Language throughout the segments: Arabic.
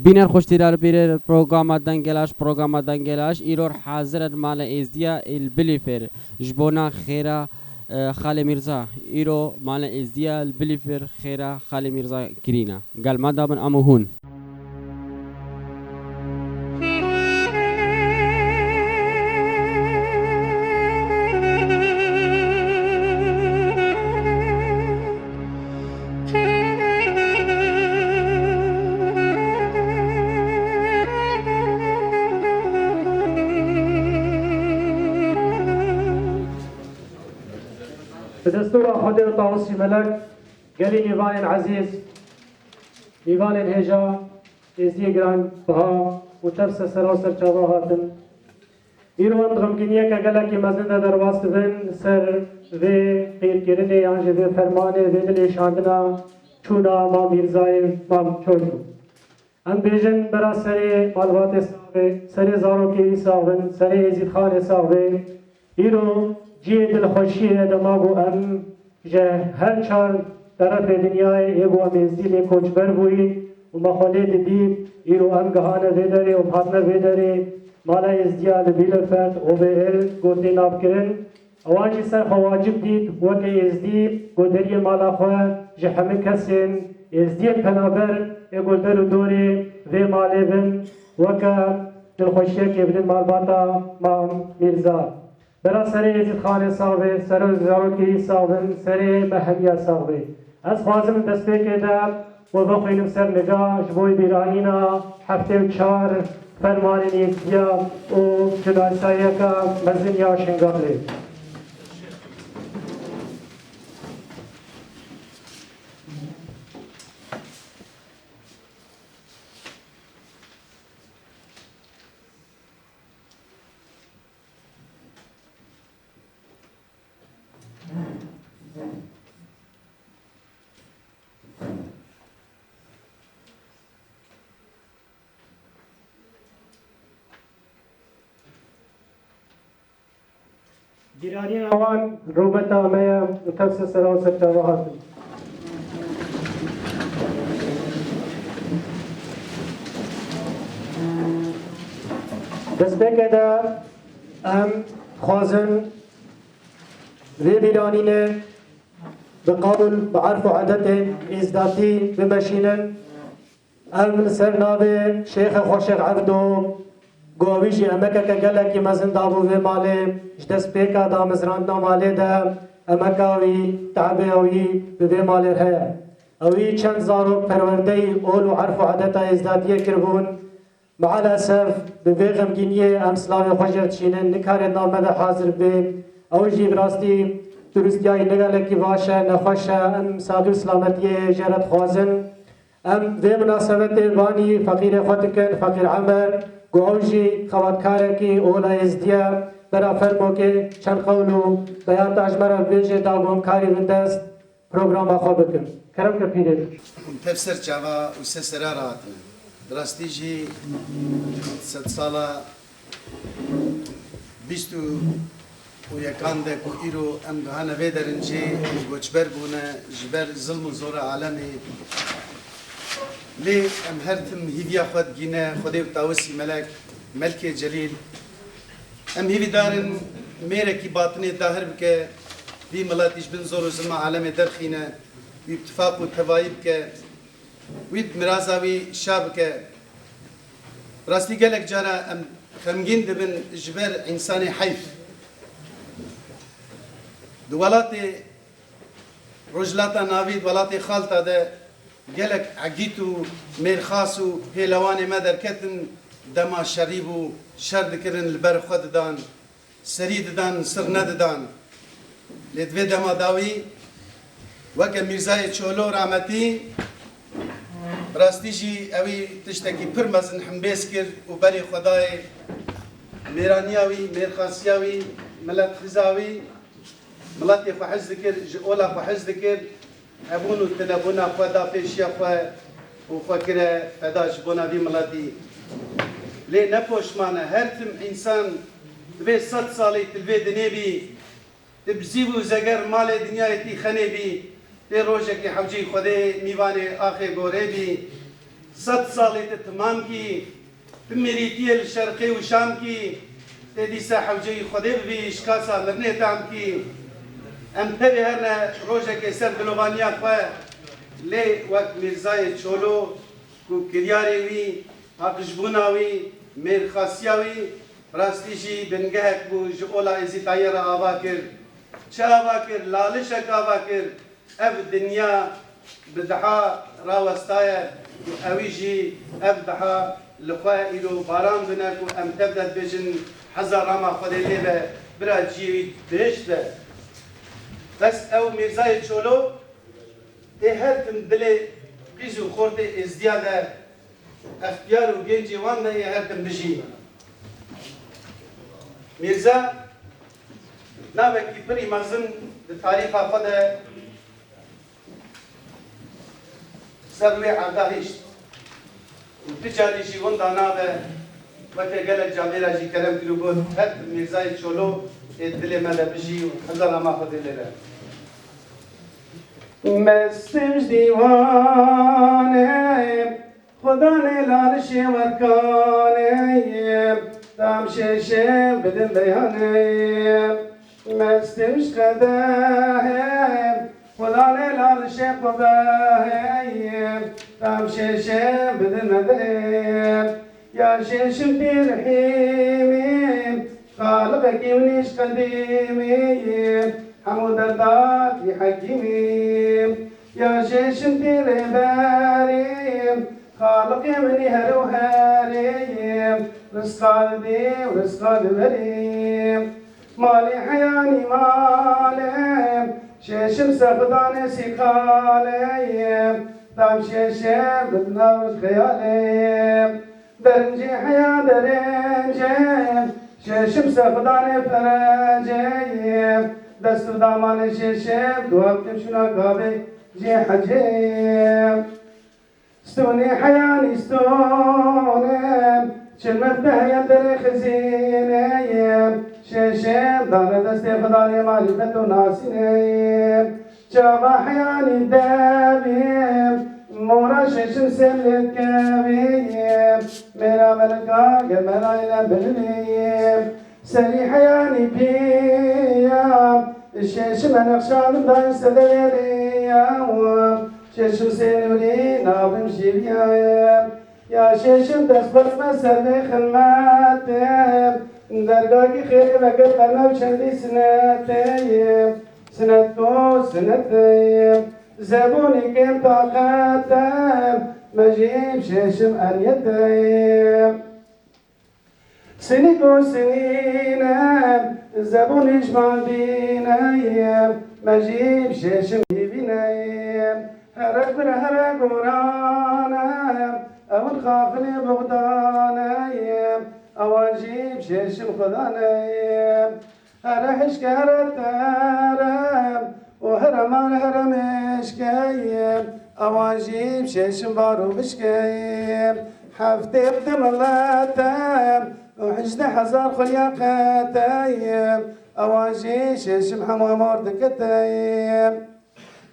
بینر خوشتیرال بیر پروگرام دنگلاش ایرور حاضر مال ازدیا البلیفر جبونا خیره خاله میرزا ایرو مال ازدیا البلیفر خیره خاله میرزا کرینا قال ما دابن امو هون بدستور خدا طاووسی ملك قالي نيفان عزيز نيفان هجا ازدي جران بها وتفس سراسر چاواهاتن ایروان غمگینیه که گلکی مزنده در واست بین سر و قیرگیرنه یانجه و فرمانه و دلی شاندنا چونا ما میرزای ما چوشو ام بیجن برا سر مالوات ساوه سر زاروکی ساون سر ازید خان ساوه ایرو جی دل خوشیه دماغو ام جه هر چار طرف دنیای ایگو ام ازدیل کنجبر بوی و مخالید دید ایرو ام گهانه ویداره و بحاتنه ویداره مالا ازدیال بیل فرد و به ال گوده ناب کرن اوانجی سر خواجب دید وکه ازدی گودری مالا خواه جه همه کسین ازدی پنابر ایگو در دوری و ماله بن وکه دلخوشیه که بدن مالباتا مام میرزا برا سر ازید خانه ساوه سر زاروکی ساون سر محمیا ساوه از خوازم دست بکده و بخوینم سر نگاه جبوی بیرانینا هفته و چار فرمان نیستیا و جداسایه که مزن یا شنگاله گیرانی آوان روبت آمه متفس سراسر جواهات دست بکده ام خوازن ری بیرانینه بقول بعرف عادت ازدادی بمشینن ام سرناوه شیخ خوشق عبدو گویشی امکه که گلکی مزن دابو و ماله جدست پیکا دا مزراندنا ماله ده امکاوی تعبیوی و ماله ره اوی چند زارو پرورده اول و عرف و عادت ازدادیه کربون مع الاسف به غمگینیه امسلاوی خوشر چینن نکار نامده حاضر به او جی براستی درستیای نگلکی باشه نخوشه ام سادو سلامتی جرد خوازن ام به مناسبت وانی فقیر خودکن فقیر عمر گوشی خوادکاره کی اولا ازدیا برا فرمو که چند قولو بیات اجمرا بیجه داغم کاری بندست پروگرام خواب بکن کرم که پیده تفسیر چاوا و سه سرا راتن درستی جی 100 ساله 20 و یکان ده کو ایرو ام گهانه ویدرن جی گوچبر بونه جبر ظلم و زور عالمی لي ام هرتم هيفيا خود جينا خدي وتاوسي ملك جليل ام هيفي دارن ميرا كي باطني داهر بك في ملاتيش بن زور وزلمة عالم درخينا واتفاق وتفايب ك ويد مرازاوي شابك راستي قالك جارا ام خمجين دبن جبر انساني حيف دولاتي رجلاتا نافيد ولاتي خالتا ده گلک عگیتو میرخاسو هیلوان مدر کتن دما شریبو شرد کرن البر خود دان سرید دان سر ند دان لدوی دما داوی وکه میرزای چولو رحمتی راستیجی اوی تشتکی پر مزن حمبیس کر و بری خدای میرانیاوی میرخاسیاوی ملت خزاوی ملتی خو حز ذکر اولا خو حز ذکر ابونو تنبونا خدا پیشیا خو و فکر فداش بونا بی ملتی لی نپوش مانه هر تم انسان دوی 100 سالی تلوی دنیبی تبزیبو زگر مال دنیای تی خنیبی تی روشه کی حوجی خودی میوان آخه گوره بی صد ساڵێ تمام کی تمریتیە لە شەرقی و شام کی تێدیسا حەوجەی خودێ ببی شکاسا مرنێتام کی ئەم تەوێ هەرنە ڕۆژێکی سەر دلۆڤانیا خوێ لێ وەک میرزایە چۆلۆ و کریارێ وی هاقشبوونا وی mêrxasiya wî rastî jî bingehek bû ji ola êzîtayê re ava kir çi ava kir lalişek ava kir ev dinya bi daha rawestaye û ewî jî ev daha li xwe îro baran bine ku em tev de dibêjin heza rama Xwedê lê be bira ciyê wî bihişt be bes ew Mîrzayê Çolo ê her tim dilê qîz û xortê êzdiya de اختیار و گنجی وان ده هر تم بجی میرزا ناوکی پری مزن به تاریخ خود سروی آگاهیشت و تجاری جی وان دانا به وقتی گلک جامعه جی کرم کلو بود هر میرزای چولو دل مالا بجی و هزار ما خود لیره مستش دیوانه خدا نلالش ورکانه دام ششه بدن بیانه مستمش قده خدا نلالش قبه دام ششه بدن مده یا ششم ترحیمیم خالقك ونيش قديمیم حمود الدات حكيمیم یا ششم ترحیمیم خالق مني هروهاريم رزق قلبي ورزق البريم مالي حياني مالم شيشم سقداني سيقاليم دام شيشم بدناوش خياليم درنجي حيا درنجيم شيشم سقداني فرنجيم دستو داماني شيشم دواب تمشنا قابي جي حجيم ستوني حياني ستونم شلمت بهيا دري خزينيم شيشم دار دستي خداني معرفة ناسينيم جابا حياني دابيم مورا شيشم سلت كابيم ميرا ملكا قمرا إلى بلنيم سري حياني بيام الشيشم نقشان داين سدريم ششم سينوري نابم شيبيايم يا ششم تسبر مسرني خلماتيم درقاقي خير وقت قرنا بشندي سنتيم سنتو سنتيم زبوني كم طاقاتيم مجيب ششم أنيتيم سنيكو سنينم زبوني جمال بينايم مجيب ششم بينايم هرق بر هرق ورانم اول خافني بغدانيم اواجيب شيشم خدانيم هرحش كهرتارم وهرمان هرمشكيم اواجيب شيشم بارو بشكيم حفتي بدم اللاتم وحجد حزار خلياقتيم اواجيب شيشم حمامور دكتيم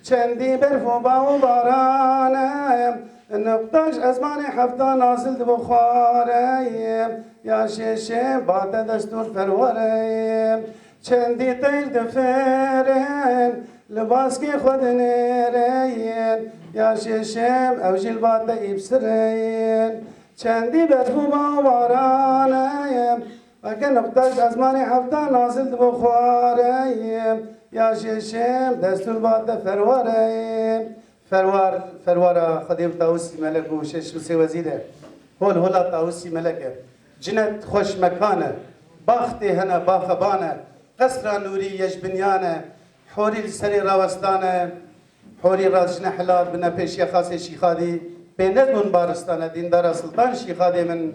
چندی برف و بارانم نقطش ازمانی هفته نازل بخاریم یا ششم بعد دستور فرواریم چندی تیر دفرم لباس کی خود نرین یا ششم اوجیل بعد ایبسرین چندی برف و بارانم وکه نقطش ازمانی هفته نازل بخاریم یا ششم دستور بعد فرواریم فروارا خديم طاووسي ملك وشش مسي وزيره هلا طاووسي ملكه جنت خوش مكانه باختي هنا باخبانه قصر نوري يج بنيانه حوري السري راوستانه حوري راجنا حلال بنا بيش خاصه شيخادي بينت من بارستانه ديندار سلطان شيخادي من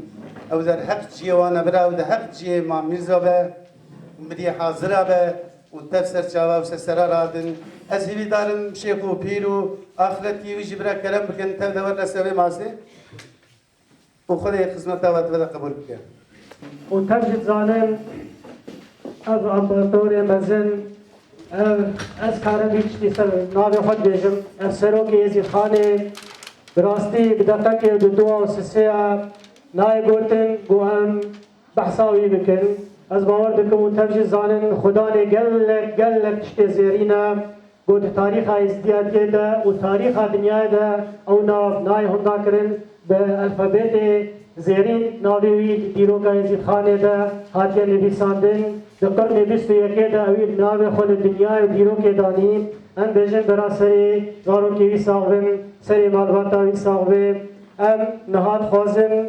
او ذر حق جيوانه برا او ذر حق جي ما ميرزا مدي حاضره به وتفسر جواب سسرا رادن از هیوی دارم شیخ و پیر و آخرتی و جبرا کلام بکن تا دور نسوی ماسه و خدای خدمت دعوت بده قبول بکن و تجد ظالم از امپراتور مزن از کارم هیچ نیست نام خود بیشم از سروک یزید خانه براستی بدقیقه دو و سه نای گوتن بو هم بحثاوی بکن از باور دکم و تفجی زانن خدا نه گلک تشت زیرینا گوت تاریخ ازدیادیه ده و تاریخ دنیا ده او نای هندا کرن به الفابت زیرین ناوی دیروگا یزید خانه ده هاتیه نویساندن در قرن 21 ده اوی ناو خود دنیا دیروگ دانیم ام بجن برا سری غارو کیوی ساغبن سری مالباتاوی ساغبن ام نهاد خوازن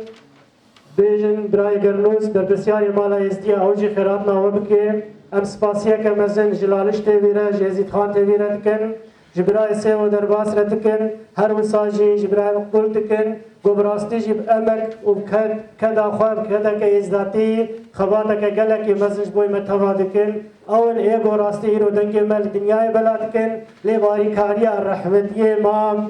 بجن برای گرنوز در بسیاری مالا ازدی اوجی خیرات ناو بکه ام سپاسیه که مزن جلالش تیویره جزید خان تیویره دکن جبرای سه و درباس ردکن هر وساجی جبرای مقبول دکن گبراستی جب امک و کدا خواب کدا که ازداتی خواتا که گلکی مزنج بوی متوا دکن اون ایگو راستی ایرو دنگی مل دنیای بلا دکن لیواری کاری الرحمتی امام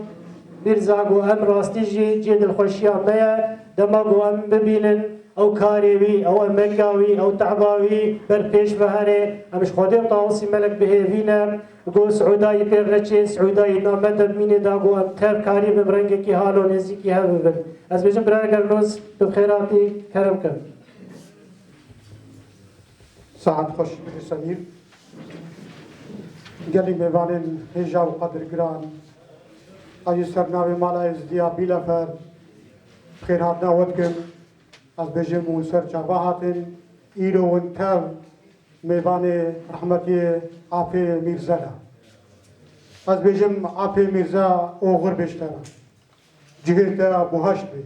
بیرزاگو ام راستی جی دل خوشیا میا دماغو ام ببینن او کاریوی او امگاوی او تعباوی بر پیش بهره امش خودم طاوسی ملک بهوینه گو سعودای پر رچه سعودای نامد مینه دا گو ام تر کاری بمرنگ کی حالو نزدیکی ها ببن از بجم برای گرنوز بخیراتی کرم کن ساعت خوش سمیر گلی میوانن هجا و قدر گران آجی سرناوی مالا ازدیا بیلفر خیرات ناود کن از بجم و سر چابا هاتن ایرو انتو میوان رحمتی آپی میرزا از بجم آپی میرزا اوغر بشتر جهت بوهشت بی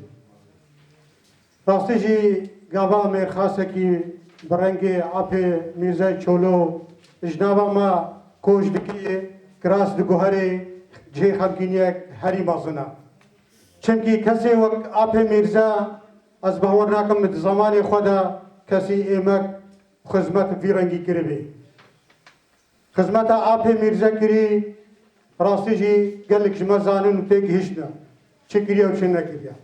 راستی جی گاوا میر خاصه کی برنگ آپی میرزا چولو اجنابا ما کوش دکی کراس دگوهری جه خمکینیک هری مازنا چونکی کسی وقت آپی میرزا از باور ناکم زمان خدا کسی ایمک خدمت ویرنگی کردی خدمت آپی میرزا کری راستی جی گلک جمزانن و تیگ هیچ نه چه کریه و چه نکریه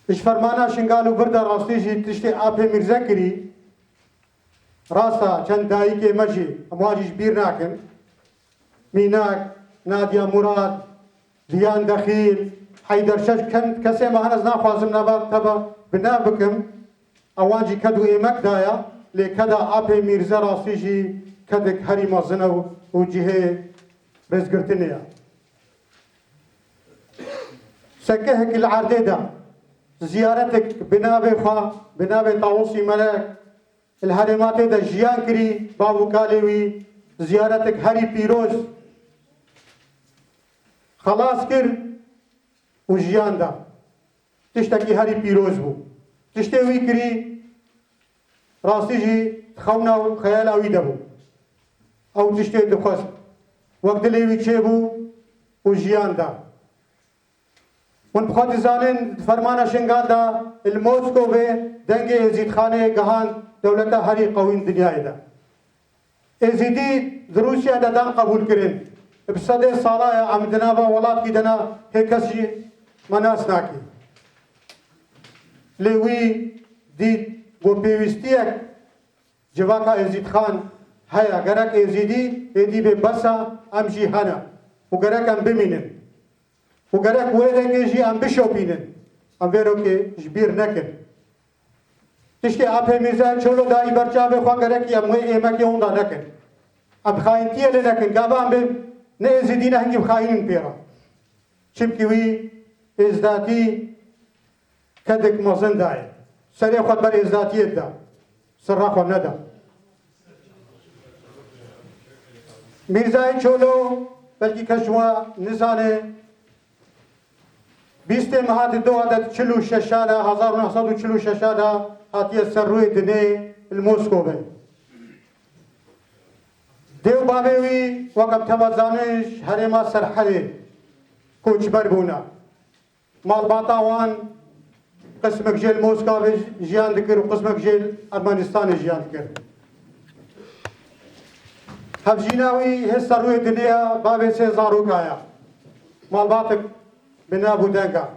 اش فرمانا شنگالو برده راستی جی تشتی آپی میرزا کری راستا چند دایی که مجی امواجیش بیر ناکن میناک نادیا مراد دیان دخیل حیدر شش کسی مهنز نخوازم نبا تبا بنا بکم اوانجی کدو ایمک دایا لی کدا آپی میرزا راستی جی کدک هری مازنو و جهه رزگرتنیا سکه هک العرده دا زیارتك بنابي خوا بنابي طاووسي ملك الهرمات دا جيان كري بابو كاليوي زيارتك هري بيروز خلاص كر وجيان دا تشتكي هري بيروز بو تشتوي كري راسي جي خونا خيال اوي دبو او تشتي دخص وقت ليوي تشيبو وجيان دا ون بخاطر زانن فرمانا شنگان دا الموسكو به دنگ ازید خانه گهان دولت هری قوین دنیای دا ازیدی دروسیا دا دان قبول کرن بصده سالا عمدنا با ولاد کی دنا هکسی مناس ناکی لیوی دید بو پیوستیک جواکا ازید خان هیا گرک ازیدی ایدی به بسا ام جیهانا و گرک ام بمینن و گرک ویده جی ام بشوپینن ام ویرو که جبیر نکن تشتی آپی میرزا چولو دایی برچاوه خواه گرکی ام وی ایمکی اوندا نکن ام خاینتیه لنکن گابا ام بیم نه ازیدی نه هنگی بخاینن پیرا چمکی وی ازداتی کدک مزن دای سری خود بر ازداتیت دا سر خود ندا میرزای چولو بلکی کشوا نزانه 20 ماه 2046 1946 هاتیه سر روی دنه الموسکو به دیو بابوی وقت توازانش هرما سرحله کوچ بربونا مالباتا وان قسمك جيل موسكو جيان ذكر وقسمك جيل ارمنستان جيان ذكر هفجيناوي هسه روي الدنيا بابي سيزارو كايا مالباتك بنا بودنكا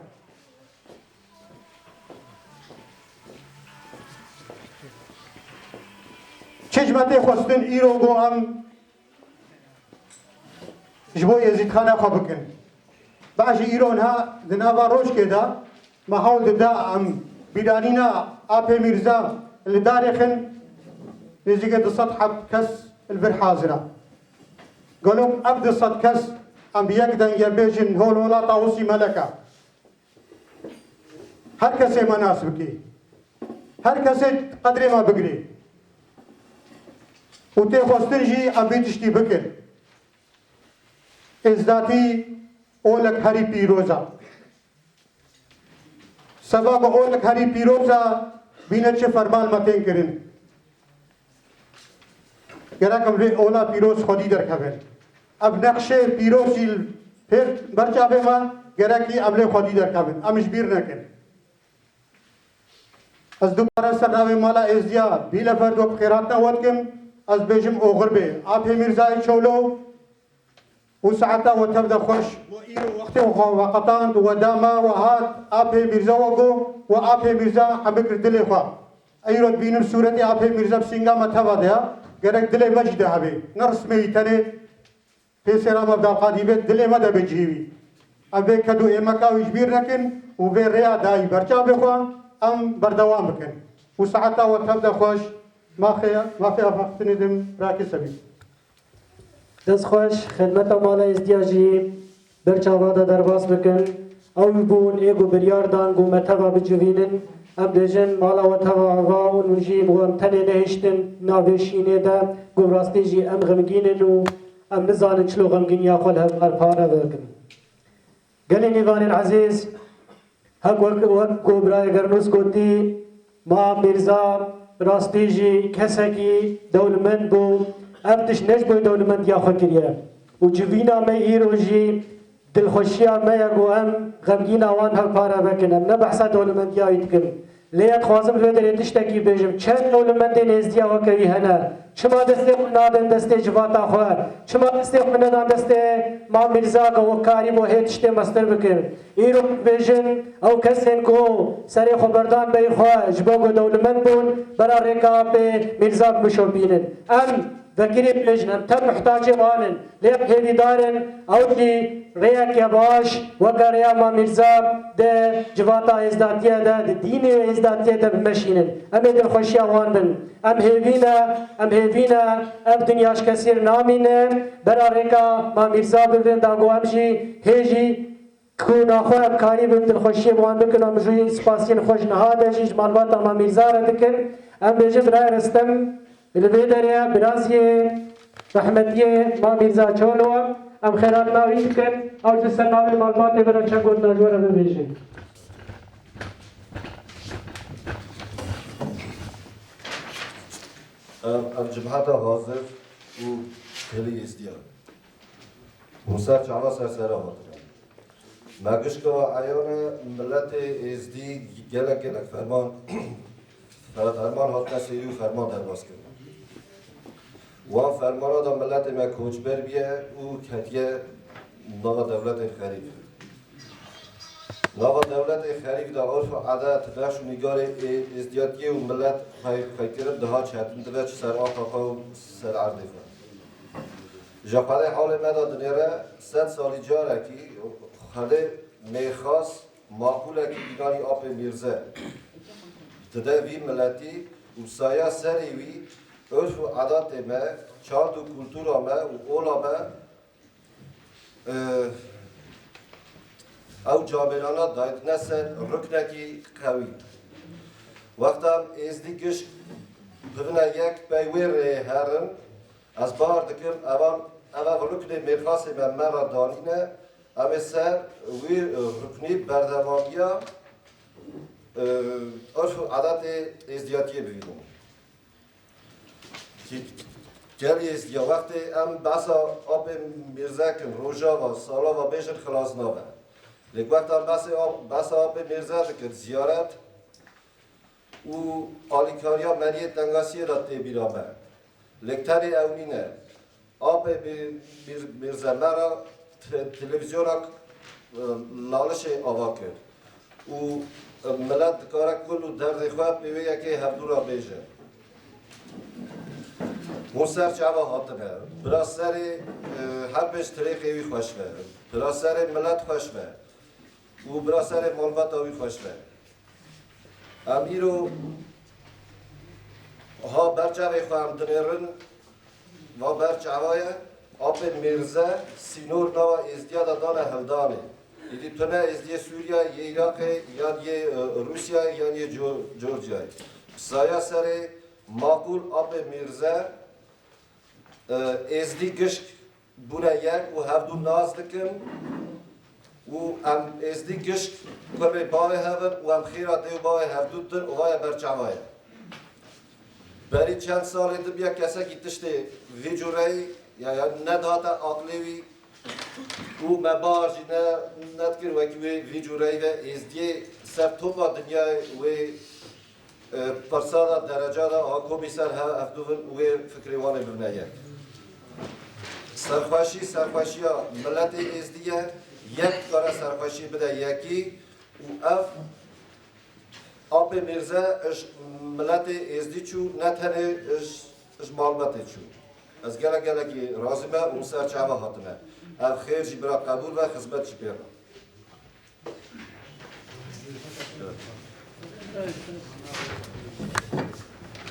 چجمتي خوستن ايرو گو هم جبو يزيد خانه خو بكن بعضی ایران ها دنابا روش کدا ما حاول دا ام بیرانینا آپ میرزا لدارخن نزیگه 200 کس البر حاضره قالوا ابد 100 کس ام بیاکدن یا بیجن هول ولا طاوسی ملکه هر کسی مناسب کی هر کسی قدر ما بگری و تی خواستن جی ام بیتشتی بکر ازداتی اولک هری پیروزا سبب اولک هری پیروزا بینه چه فرمان متین کرن گرکم ری اولا پیروز خودی در کبر اب نقشه پیروزی پھر برچابه ما گرکی امله خودی در کبر امش بیر نکن از دوباره سرناوی مالا ازدیا بیل فرد و بخیرات نواد از بیجم اوغربه آپ میرزای چولو و ساعتا و تبدا خوش و ایرو وقتی وقتاند و داما و هات آپ میرزا وگو و آپ میرزا حبکر دل خواه ایرو بینم صورتی آپ میرزا بسینگا متوا دیا گرک دل مجده هبه نرسمی تنه پیسرام ابدا قادیبه دل مده بجیوی ابه کدو ایمکا ویجبیر نکن و به ریا دایی برچا بخوا ام بردوام بکن و ساعتا و تبدا خوش ما فی افاقتنی دم راکی سبی دست خوش خدمت مالا ازدیاجی برچاوادا درباس بکن او بون ایگو بریاردان گو متوا بجوینن ام دیجن مالا و توا آوا و نجیب و ام تنه نهشتن ناوشینه دا گو راستی جی ام غمگینن و ام نزانن چلو غمگین یا خل هم الپاره بکن گلی نیوان عزیز هک وک گو برای گرنوس گوتی ما میرزا راستی جی کسکی دولمند بو ابتش نجبوی دولمند یا خکریه و جوینا می ایرو جی دلخوشیا می اگو ام غمگین آوان هل پارا بکنم نبحثا دولمند یا ایدکن لیت خوازم رو در اتشتکی بیجم چند دولمند نزدیا وکوی هنه چما دسته نادن دسته جواتا خواه چما دسته ندان دسته ما میرزا گو کاری بو هیتشته مستر بکن ایرو بیجن او کسین کو سری خبردان بی خواه جبا گو دولمند بون برا رکا به میرزا بشو بینن ام ذكري بلجنم تم محتاج وانن ليق هذي دارن أوكي رياك يا باش وقريا ما مرزا ده جواتا إزداتيا ده دين إزداتيا ده بمشينن أم يدل خوشيا وانن أم هيفينا أم دنياش كثير نامين برا ريكا ما مرزا ببن داغو أمشي هيجي كون أخوة بكاري بنت الخوشية وان بكن أمجوي سپاسين خوش نهاده جيج مالواتا ما مرزا ردكن أم بيجب رأي رستم البيدريا براسيه رحمتيه ما ميرزا چولو ام خيرات ناوي كن او جسر ناوي معلومات برا چنگوت نجوره ببيشن الجماعة غازف و كلي ازدياد وصار جعلا سرسرا هاتنا ماقشكا وعيانا ملت ازدي جلك فرمان هاتنا سيري و فرمان درباس کرد وان فرمانا دا ملت ما کوچبر بیه و کتیه نوا دولت خریف نوا دولت خریف دا عرف و عادت بخش و نگار ازدیادیه و ملت خیکرد ده ها چهتن دوه چه سر آقا خواهو سر عرضی خواهد جاپده حال مدا دنیره 100 سالی جاره که خاله میخواست معقوله که بیگانی آب میرزه دده وی ملتی و سایه سری وی örf و عادات ما چارت و کلتورا ما و اولا ما او جابرانا داید نسر رکنکی قوی وقتا ازدی گش بغنا یک بیویر هرن از بار دکر اول رکن مرخاص من مرا دانینه اما سر وی رکنی بردوامیا örf و عادات ازدیاتیه ببینیم جلی است یا وقتی ام بسا آب میرزا کن روزا و سالا و بیشتر خلاص نبود. لیک وقتی ام بسا آب میرزا کن زیارت و آلیکاریا مریت دنگاسی را تبیرامه. لیک تری اونینه آب میرزا مرا تلویزیون لالش آوا کرد و ملت کارک کل و درد خواب بیویه که هفدورا بیشه. موسر چاوا هاتنه برا سر هر بیش طریقی وی خوش به برا سر ملت خوش به و برا سر ملبت وی خوش به امیرو ها برچاوی خواهم دنیرن و برچاوی آب میرزه سینور نوا ازدیاد دانه هلدانه یعنی تنه ازدیاد سوریا یا عراق یا روسیا یا جورجیا سایا سر معقول آب میرزه ازدی گشت بونه یک و هفدو ناز دکن و ام ازدی گشت کمی باوی هفن و ام خیرات دیو باوی هفدو دن و وای برچاوی بری چند سال دم یک کسی که تشته ویجوری یا ندهات عقلی و مبارجی ندکر وکی ویجوری و ازدی سر توپا دنیا و پرسادا درجه دا آکوبی سر هفدوون و فکری وانه ببنیه سرخوشی ملت ازدیه یک کار سرخوشی بده یکی و اف آب میرزه اش ملت ازدی چو نتنه اش مالبته چو از گله کی رازمه و سر چاوا هاتنه اف خیر جی برا قبول و خدمت چی پیرا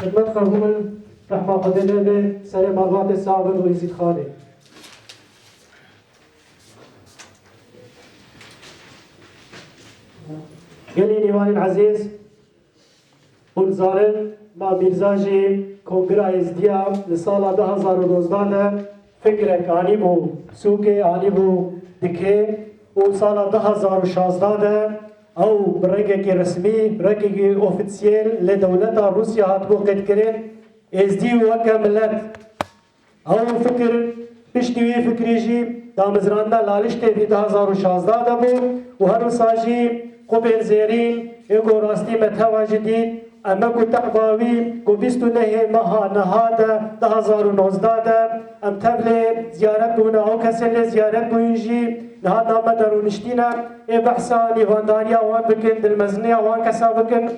خدمت قبول رحمه خدله به سر مالبات صابر و یزید خانه گلی نیوان عزیز بولزارن ما میرزاجی کنگره ازدیا لسال 2012 فکرک آنی بو سوک آنی بو دکه و سال 2016 او برگه که رسمی برگه اوفیسیل لدولت روسیا هات بو قد کرن ازدی وکا ملت او فکر پشتوی فکریجی دامزرانده لالشته دی 2016 دا بو و هر ساجی قبل زیرین اگو راستی متوا جدید اما کو تعباوی کو 29 ماه نهاد 2019 ام تبل زیارت بونه او کسل زیارت بوینجی نهاد نامه درونشتینا ای بحثا لیوانداریا وان بکن دلمزنیا وان کسا بکن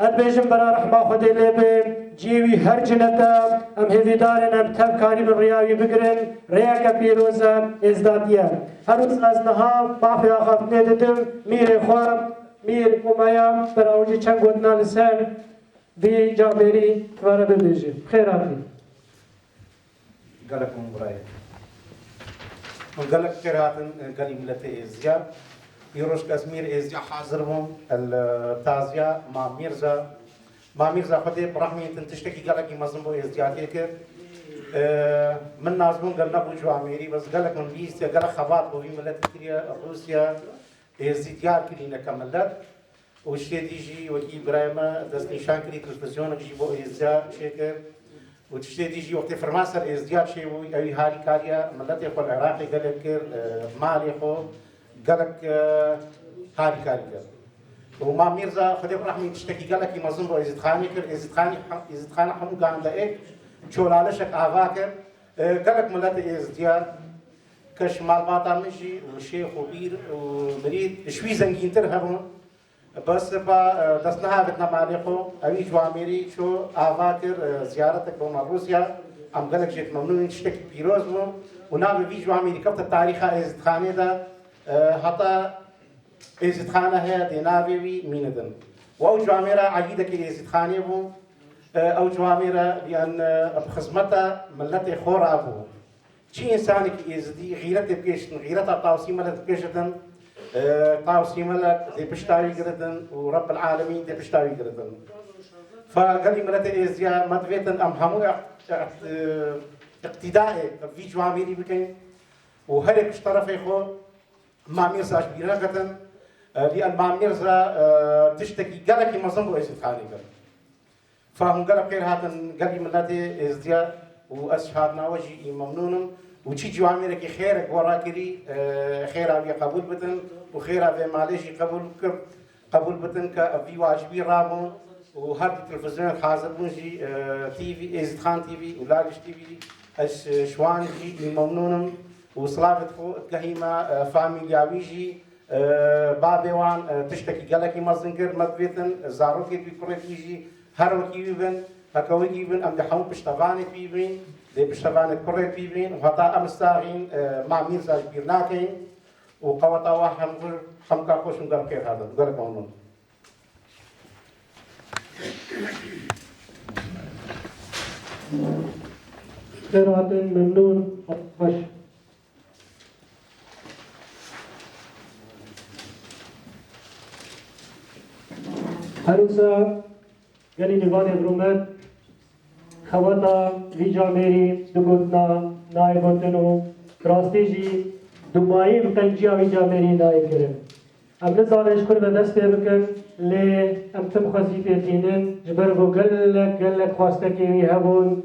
ادبیجم برا رحمه خودی لیبه جیوی هر جنتا ام هیویدارن ام تب کاری من ریاوی بگرن ریاکا پیروزا ازدادیه هر روز از نها بافی آخاف نددم میر خواب میر امایا براوجی چند گودنا لسر بی جابری وارا ببیجی خیراتی قالكم براية وقالك كراتن قال ملت ازيا يروش كاسمير ازيا حاضرهم التازيا مع ميرزا خدي برحمي تنتشتكي قالك يمزنبو ازيا تيكر من نازبون قالنا بوجو عميري بس قالك من بيست قالك خبات بوي ملت كريا روسيا ازيا كرينا كملت وشتي ديجي وكي برايما دست نشان كري تلفزيون جيبو ازيا شكر وتشتي ديجي وقت فرماسر ازدياد شيء وي هاري كاريا ملت يخو العراقي قالك مالي خو قالك هاري كاريا وما ميرزا خدي برحمي تشتكي قالك يمزنبو ازيد خاني كر ازيد خاني حمو قام دايك شولالشك عفاكر قالك ملت ازدياد كش مال باطا مشي وشيخ وبير ومريد شوي زنقين ترهبون بس با دستنها بتنا مالكو أبي جواميري شو أفاكر زيارتك بوما روسيا أم قالك جيت ممنون تشتكي بيروزمو ونابي في جواميري كبت التاريخ إزدخانة دا حتى إزدخانة هي دينابي بي ميندن وأو جواميرا عقيدة كي إزدخانة بو أو جواميرا لأن بخزمتها ملتي خورا بو شي إنسانك إزدي غيرت بكيشتن غيرتها طاوسي ملت بكيشتن طاوسي ملك دي بشتاوي قردن ورب العالمين دي بشتاوي قردن فقال لي ملت إزيا مدفيتن أم همو اقتدائي في جواميري بكين وهلك اشترف يخو مع ميرزا شبيرغتن لأن مع ميرزا تشتكي قالك يمزنبو إزيد خاني قال فهم قال بخير هاتن قال لي ملت إزيا وأشهادنا وجي ممنونم وشي جواميرك خيرك وراكري خير أبي قبول بتن وخير أبي معلشي قبول بتن كأبي واجبي رامو وهذا التلفزيون حاضر بنجي تي في إزد خان تي في ولالش تي في أش شوان جي ممنونم وصلابت خو تلهيما فاميليا ويجي بابي وان تشتكي قالك مزنكر مدبيتن زاروكي بكرة يجي هروكي بيبن هكوكي بيبن أم دحوم بشتغاني بيبن بشتغلت كرة بيبين وهذا أمستاغين مع ميرزا بيرناكين وقوتا واحد خمكا خوش مقال كير هذا مقال كونون قراءة ممنون خوش هروسا گلی نوان ابرومت خواتا ویجا میری دگوتنا نایبوتنو راستی جی دمایی بکن جیا ویجا میری نایب گرم ام نزانش کن و دست بکن لی ام تم خزی پیتینن جبر بو گلک خواسته که وی هبون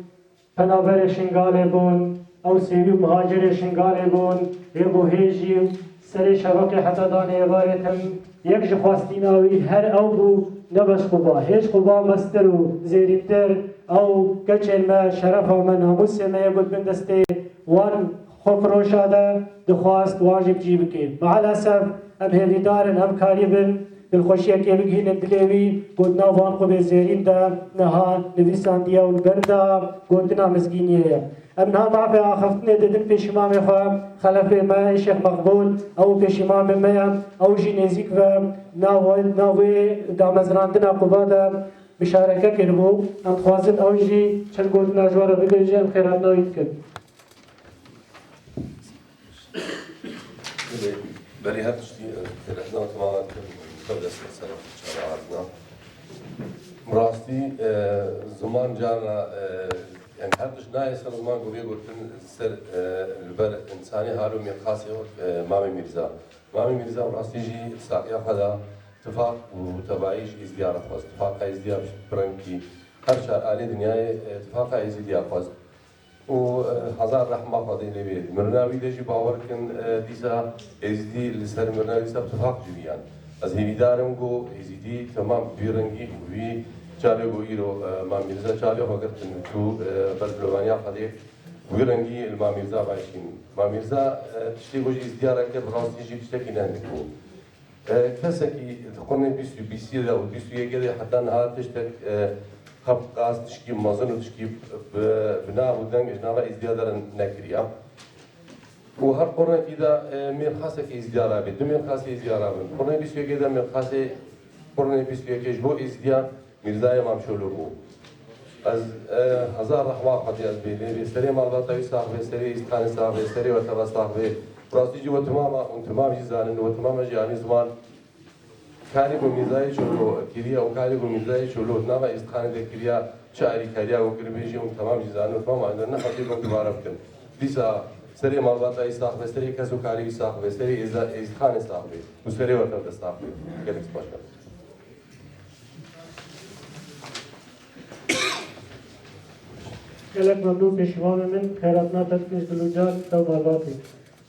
پنابر شنگاله بون او سیوی مهاجر شنگاله بون ریبو هیجی سر شبکه حتی دانه وارتم یک جخواستیناوی هر او بو نبش خوبا هیچ خوبا مستر و زیریتر او کچل ما شرف و من هموس ما یکود بندسته وان خوب روشاده دخواست واجب جیب که مع الاسف ام هیدارن هم کاری بن بالخوشیه که بگین دلیوی گودنا وان خوب زیرین دا نها نویسان دیا و بردا گودنا مزگینیه ام نها معفی آخفتنه ددن پیش امام خواه خلف ما شیخ مقبول او پیش امام ما او جی نزیک و ناوی دا مزراندنا قبادا بشارکه کربو ام خوازن او جی چل گودنا جوار بگیجه ام خیرات نوید کرد بري هاتشتي رحنا تماما قبل السنة شهر مراستي زمان جانا يعني هاتش ناي سر زمان قوي قلتن سر البر إنساني هارو من خاصي مامي ميرزا مراستي جي ساقيا خدا اتفاق وتبعيش إزديار خاص اتفاق إزديار برنكي هر شهر آلي دنياي اتفاق إزديار خاص وهزار رحمة خدي لبيت مرناوي دجي باوركن ديسا ازدي لسر مرناوي ديسا اتفاق جويان از هيدارم جو ازدي تمام بيرنگي وي چالو گو ايرو ما ميرزا چالو وقتن تو بلبلوانيا خدي بيرنگي الما ميرزا باشين ما ميرزا تشتي وجي ازديارك براسي جي تشتكي نانكو كسكي تقولني بيسو بيسي او بيسو يجي حتى نهار تشتك خب قاس تشكي مازن وتشكي بناء ودنج جنابه ازديادر نكريا وهر قرن كده من خاصة في ازديارا بيد من خاصة ازديارا بيد قرن بيسوي كده من خاصة قرن بيسوي كده جو ازديا ميرزاي ما مشولو از هزار رحمة قدي از بيلي بسري مالباتا يساق بسري استخان يساق بسري وتبساق بي راسي جو تماما وتمام جزانن وتمام جاني زمان کاری با میزای چلو کیریا و کاری با میزای چلو نام استخانه دکریا چاری کاریا و کربیجی و تمام چیزان و تمام آنها نه خاطر با دوباره بکن. دیسا سری مالبات ایستاخ به سری کسو کاری ایستاخ به سری استخانه ایستاخ به و سری وقت استاخ به. گلیکس باشه. گلک ممنون پیشوان من خیرات ناتت کش دلوجات تو مالباتی.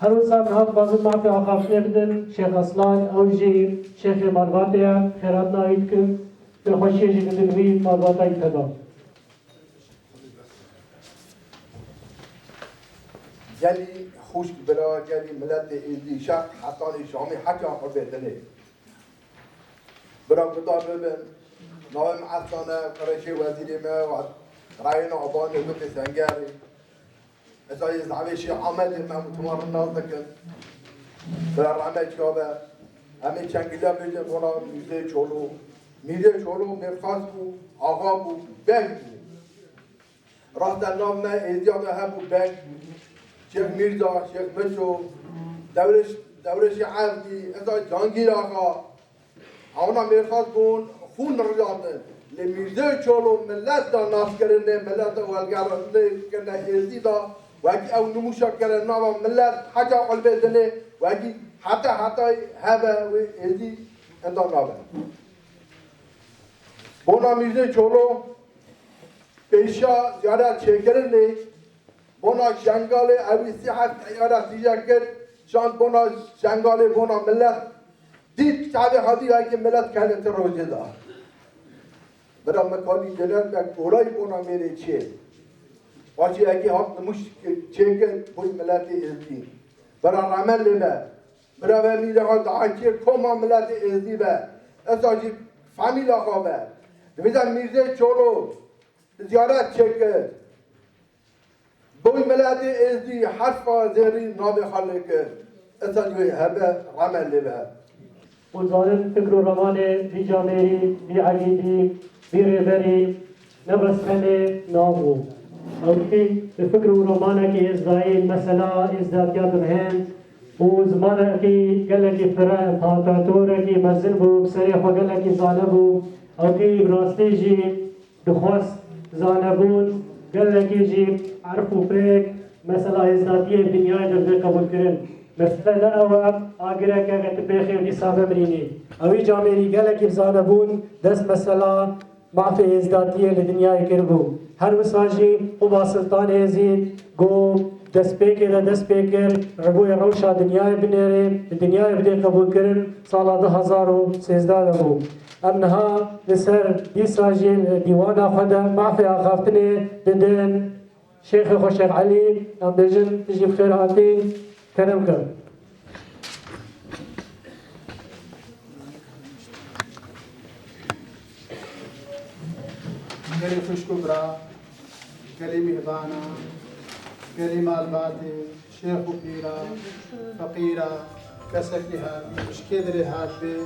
هر روز هم نهاد بازم معفی آخافنه بدن شیخ اصلان اوجی شیخ مالباتیا خیرات ناید کن به خوشی جی بدنوی مالباتای تدا جلی خوش برا جلی ملت ایدی شق حتی شامی حتی آخر بیدنه برا بدار ببن ناوی معصانه کرشی وزیری ما و راینا آبانه بکن سنگاری إذا يزعل شيء عمل ما متمر الناس ذكر فالرعمة كابا همه چنگیلا بیجه بنا میده چولو مرخص بو آقا بو بنگ بو راست النام ما ازیاد هم بو بنگ شیخ میرزا شیخ مشو دورش عبدی ازا جانگیر آقا اونا مرخص بون خون ریاضن لمیرزه چولو ملت دا ناس کرنه ملت دا والگرانه کرنه ازی دا واجي او نموشا كلا نوع ملات حاجة قلبي دني واجي حتى هذا ويدي عند نوع بونا ميزه چولو پیشا زیادت شکرنی بونا شنگاله اوی سیحت زیادت دیگر شان بونا شنگاله بونا ملت دید شعب حدی هایی که ملت کنه روزه دا برا مکانی جنر بک اولای بونا میره چه واجی اگه حق نموش چهکر بوی ملت ازدی برا رمل لبه برا و میره ها دعاکر کما ملت ازدی به اساجی فامیلا خوابه دویدن میرزه چولو زیارت چکر بوي ملاتي ازدي حرفة زيري نابي خليك اتنوي هبه رمل لبها وظالم فكر رمانه في جاميري في عقيدي في ريبري نبس خلي نابو اوكي الفكر رمانه كي ازرائيل مثلا ازداديات الهند وزمانه كي قال لك فرا امبراطوره كي مزنبو بسريح وقال لك زانبو اوكي براستيجي دخواست زانبون قال لك يجي عرفوا فيك مثلا ازداديه الدنيا اللي قبول كرن مثلا او اگره که تبخیر نصاب مرینی اوی جامعی گله که زانبون دست مثلا معفی ازدادیه لدنیای کربو هر مساجی قبا سلطان ازید گو دست پیکر عبوی روشا دنیای بنیره دنیای بده قبول کرن سال 2013 بو امنها لسر دیساجی دیوانا خدا معفی آخافتنه بدن شیخ خوشیخ علی ام بجن تجیب خیراتی كلام كلام كلي فش كبرى كلي مهبانا كلي مال باتي شيخ وكبيرة فقيرة كسكي هاتي مش كدري هاتي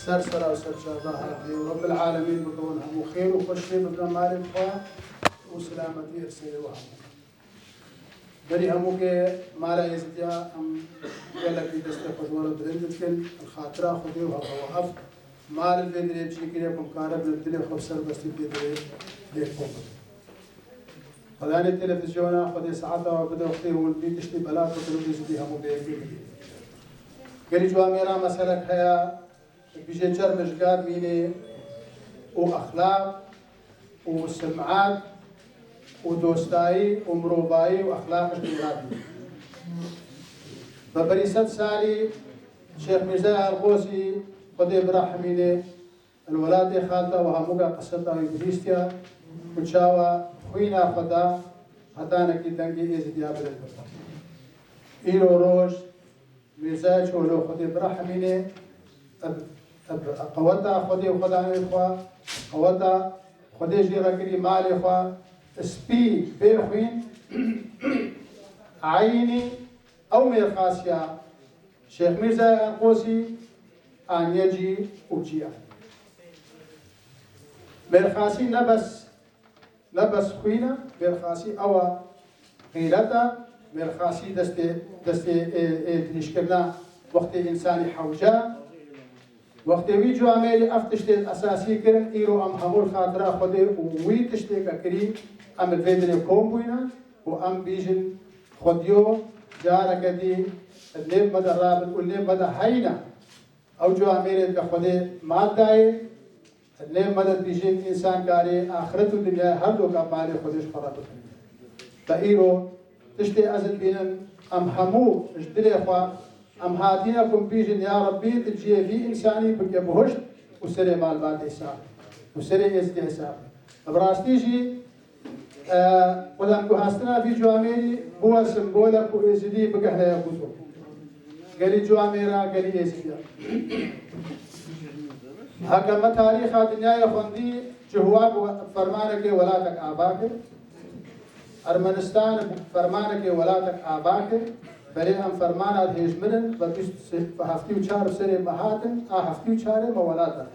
سرسرة وسرشابة هاتي ورب العالمين بكونها وخير وخشي بكمال الخواه وسلامتي ارسلي وهم بني همو کے مالا ازدیا ہم قال لك دسته خدوانه برندتكن الخاطره خذي وقف مال الفيدري بشي كده بمكارب نبدل خبصر بس الفيدري ليكم خلاني التلفزيون خذي ساعتها وبدا وقتي والبيت تشتي بلاط وتلفزيون دي همو بيجي قال جو اميرا مسألة حياه بيجي جرمش قال ميني واخلاق وسمعات ودوستایی و مروبایی و اخلاق اجتماعی. ببريست سالي شيخ ميرزا القوسي خدي برحمينه الولاد خالته وهموكا قصتا ويبريستيا وشاوا خوينا خدا هتانا كي دنگي ازديا بلد إيرو روش ميرزا شولو خدي برحمينه قوتا خدي وخدا نخوا قوتا خدي جيرا كري مالي خوا سبي بيخوين عيني أو ميرخاسيا شيخ ميرزا القوسي أن يجي وجيا ميرخاسي نبس خوينا ميرخاسي أو غيرتا ميرخاسي دستي نشكرنا وقت إنساني حوجا وقت ويجو عمالي أفتشتي أساسي كرن إيرو أم همول خاطرة خدي ويتشتي كريم أم الفيدري كوم بوينا وأم بيجن خديو جارة كدي الليل مدى رابط والليل مدى حينا أو جو عمالي كخدي مال داي الليل مدى بيجن إنسان كاري آخرته الدنيا هردو كمالي خديش خرابط فإيرو تشتي أزل بينن أم همو اجدري أخوا أم هاتينكم بيجن يا ربي تجي في إنساني بكي بهشت وسري مال بعد حساب وسري إزدي حساب براستيجي ولم كهستنا في جواميري هو سمبولك وإزدي بكهلا يقصو قالي جواميرا قالي إزدي هكما تاريخ الدنيا يخوندي جهواب فرمانك ولاتك آباك أرمنستان فرمانك ولاتك آباك بلي أم فرمانا الهيج منن فهفتي وشار بسري مهاتن هفتي وشار مولاتك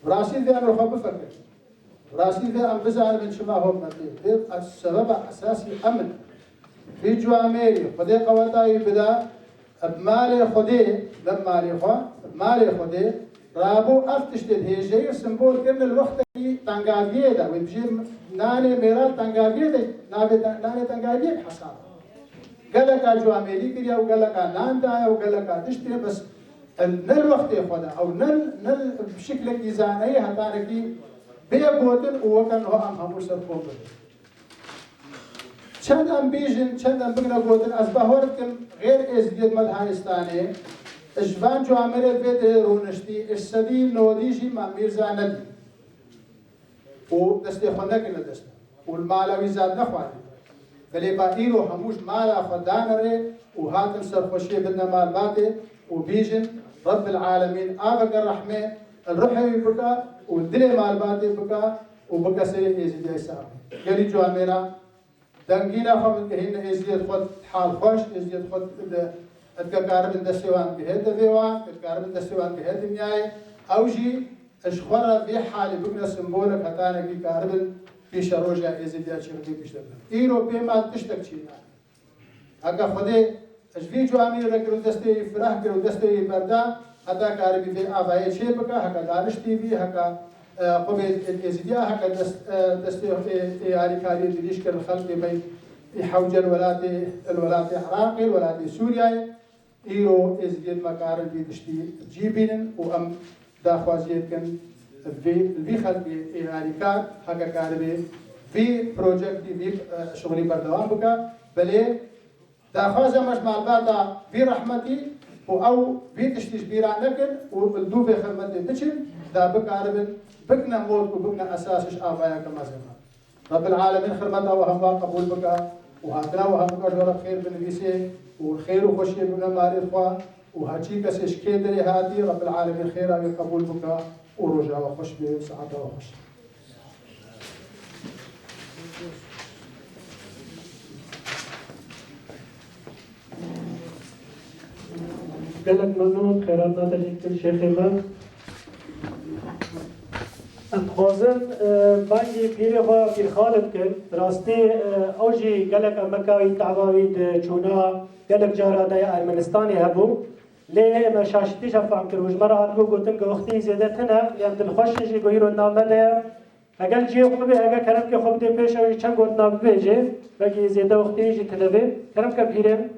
براسيل ذي أمر خواب بفكر براسيل ذي أم بزعل من شما هو بنتي السبب أساسي أمن في جواميري خدي قواتاي بدا بمالي خدي بمالي خوا بمالي خدي رابو أفتشت الهيجي سمبول كرن الوقت كي تنقاقية دا ويبجي ناني ميرال تنقاقية دا ناني تنقاقية حساب قال لك جو عملي كريا وقال لك ناندا وقال لك تشتري بس نل وقت ياخذها او نل بشكل ميزانيه هتاركي بيبوتن وكان هو ام هموسر فوق چند ام بيجن چند ام بغنا بوتن ازبهوركم غير ازديد ملهايستاني اجبان جو عملي بيت رونشتي السدي نوديجي مع ميرزا ندي ودستي خنك ندست والمالوي زاد نخواتي فلي باقيلو هموش مالا خدانري وهاتن سرخوشي بدنا مال باتي وبيجن رب العالمين آبك الرحمة الروحي بكا والدلي مال باتي بكا وبكا سري إيزي دي ساب قالي جو أميرا دنگینا خود که هن ازیت خود حال خوش ازیت خود اتکارب دستوان که هد دیوان اتکارب دستوان که هد میای اوجی اشخورا في حال بقنا سمبولك هتانا كي كاربن في شروجا ازيديا شرقي بيشتغل ايرو بما تشتك شينا هكا خدي اشفي جو امير ركرو دستي فرح كرو دستي بردا هتا كاربي في افاي شيبكا هكا دانش تي في هكا قبيل ازيديا هكا دستي يعني كاري ديش كر الخلق بين يحوج الولاد العراقي الولاد سوريا ايرو ازيديا مكارب في دشتي جيبين وام داخوازیت کن وی خلقی ایرانیکار هکا کاربی وی پروژکتی وی شغلی بردوام بکا بله داخوازه مش معلباتا وی رحمتی و او وی تشتیش بیران نکن و الدو به خدمت تشن دا بکاربن بکنا موت و بکنا اساسش آفایا کما زمان رب العالمین خدمتا و هم قبول بکا و هاتنا و هم بکا جورا خیر بنویسه و خیر و خوشی بنا مارد خواه وهاتشي كسش كيدري هادي رب العالمين خيرا يقبول بك ورجع وخش بسعادة وخش. قالك ممنون خيرات ناتجي كل شيخ من خازن بانجي بيري خوا بير خالد كن راستي اوجي قالك امكاوي تعباوي چونا قالك جارا داي ارمنستاني هبو ليه ما شاشتي شفام كروج مرة هاتبو قلتم كوختي زيادة تنا يعني دلخوش جي قويرو نام ده اگر جي خوبه اگر كرم كي خوب دي پیش اوي چند قد نام بيجي بقي زيادة وقتي جي تنبه كرم كبيرين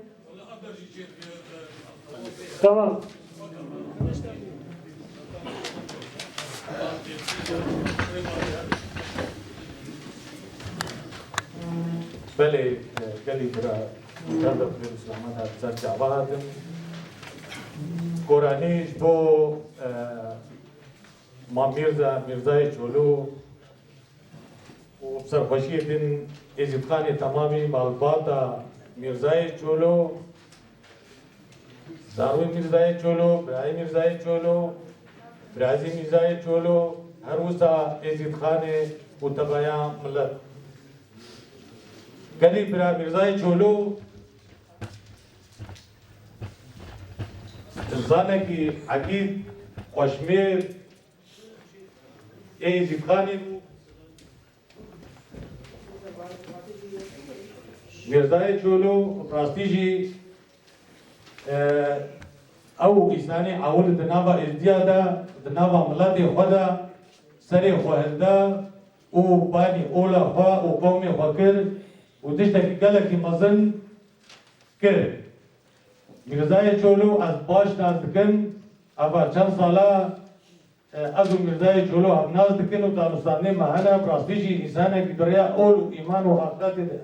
تمام بله قالي برا هذا في الإسلام هذا زرع بعضهم قرانيش بو ما ميرزاي چولو و سرخوشی دن عزیز خان تمامی مالباتا میرزای چولو زاروی میرزای چولو برای میرزای چولو برازی میرزای چولو هر وسا عزیز خان و تبایا ملت گلی برا میرزای چولو زانه کی عقید خوشمیر عزیز خانی میرزای چولو راستیجی او ایسانی اول دناوا ازدیادا دناوا ملت خدا سری خوهنده او بانی اولا خوا او قومی خوا کر و دشتکی گلکی مزن کر میرزای چولو از باش ناز دکن اما چند سالا از میرزای چولو هم ناز دکن و دانستانی مهانا راستیجی انسانه کی دریا اول و ایمان و حقیقت ده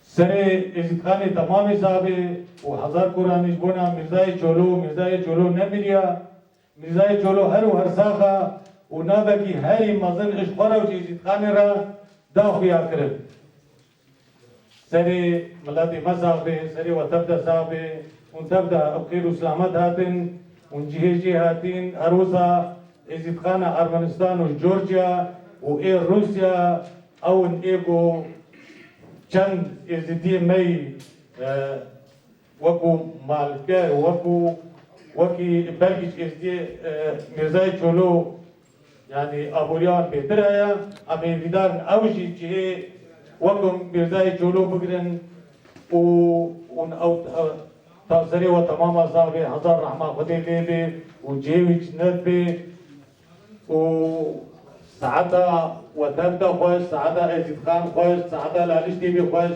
سر عزیز خان تمامی صاحبه و هزار قرآنش بونا میرزای چولو نمیریا میرزای چولو هر و هر ساخه و نابکی هری مزن اشخورا و عزیز خان را داخویا کرد سر ملادی مصاحبه سر و تبدا صاحبه و تبدا ابخیر و سلامت هاتن و جهیجی هاتین اروسا عزیز خان ارمنستان و جورجیا و ایر روسیا اون ایگو چند ازدی می وکو مالکه وکی بلگیش ازدی میرزای چولو یعنی ابولیان بهتر آیا اما ویدار اوشی چه وکو میرزای چولو بگرن و اون او تاثری و تمام اصحابه هزار رحمه خودی لیبه و جیویچ ند به و سعادة وتبدا خوش سعادة عزيز خان خوش سعادة لالش تيبي خوش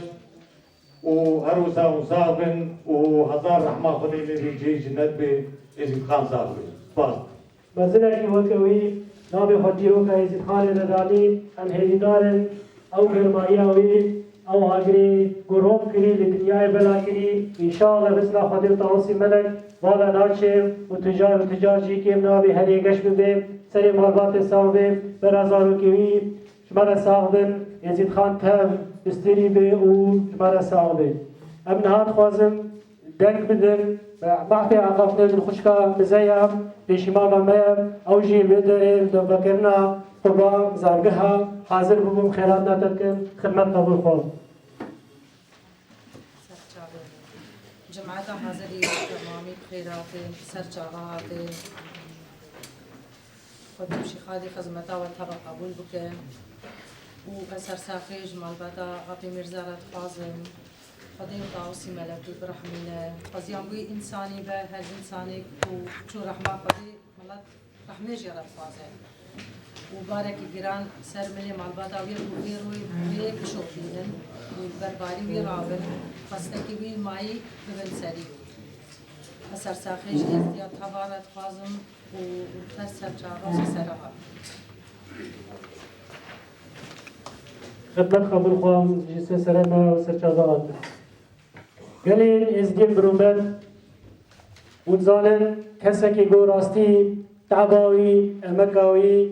وهروسا وصابن وهزار رحمة خدي اللي بيجي جنات بعزيز خان صابن باز مازلك وكوي نابي خديو كعزيز خان ندالي انهي دارن او برماياوي او هاجري قروب كري لدنيا بلا كري ان شاء الله بسلا خدي توصي ملك ولا ناشم وتجار جي كيم نابي هري قش ببه سري مالبات صاحبه برازارو كوي شمارة صاحبن يزيد خان تهم بستري به و شمارة صاحبه ابن هاد خوازم دنگ بدن معفی عقافنا من خوشکا مزایم پیشماما مایم او جی بدرین دو فکرنا قبا زارگها حاضر ببوم خیرات نتکن خدمت قبول خوام جماعت حاضری تمامی خیرات سرچاوات خودم شیخادی خدمتا و تبا قبول بکن و اثر ساخیج مالباتا غطی مرزارت خازم خدیم داوسی ملکی برحمینه خزیان بوی انسانی به هر انسانی و چو رحمه خدی ملت رحمه جرات خازم و بارکی گران سر ملی مالباتا وی روی وی بشوفینن و برباری وی رابن خستکی وی مایی ببن سری اثر ساخیج ازدیاد تبارت خازم و تسر چاواز سرها خدمت قبول خوام جسه سرما و سرچاوات گلین ازدیم برومد ونزانن کسکی گو راستی تعباوی امکاوی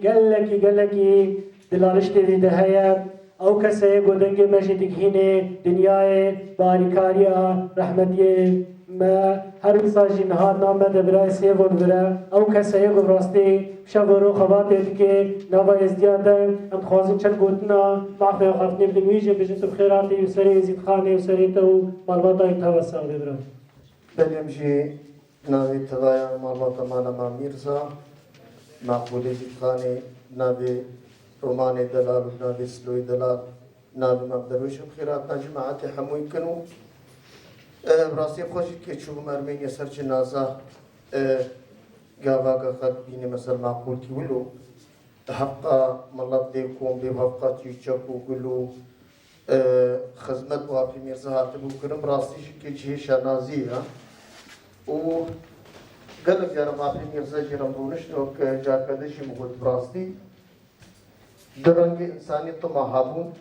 گلکی دلالشتی دیده هیا او کسی گو دنگ مجدک هینه دنیای باریکاریا رحمتیه ما هر مساجی نهار نامه برای سیون برا او کسی گو راستی شبرو خباته که نوا ازدیاده ام خوازن چند گوتنا معفی و خفنی بدنویجه بجنت بخیراتی و سری زید خانه و سری تو مالباتا انتوا ساقه برا بلیم جی ناوی توایا مالباتا مالا ما میرزا مقبولی زید خانه ناوی رومان دلال و ناوی سلوی دلال ناوی مقدروش بخیرات نجماعت حموی کنو براستی خوشی که چوب مرمین سرچ نازا گاوا قد بینی مثلا معقول کی ولو حقا ملت دیکم به حقا تیچکو گلو خدمت و اپی میرزا هاتبو کنم راستیش که چه شنازیه و قلق جرم اپی میرزا جرم رونش نو که جا کدشی مگود براستی درنگ انسانی تو محابون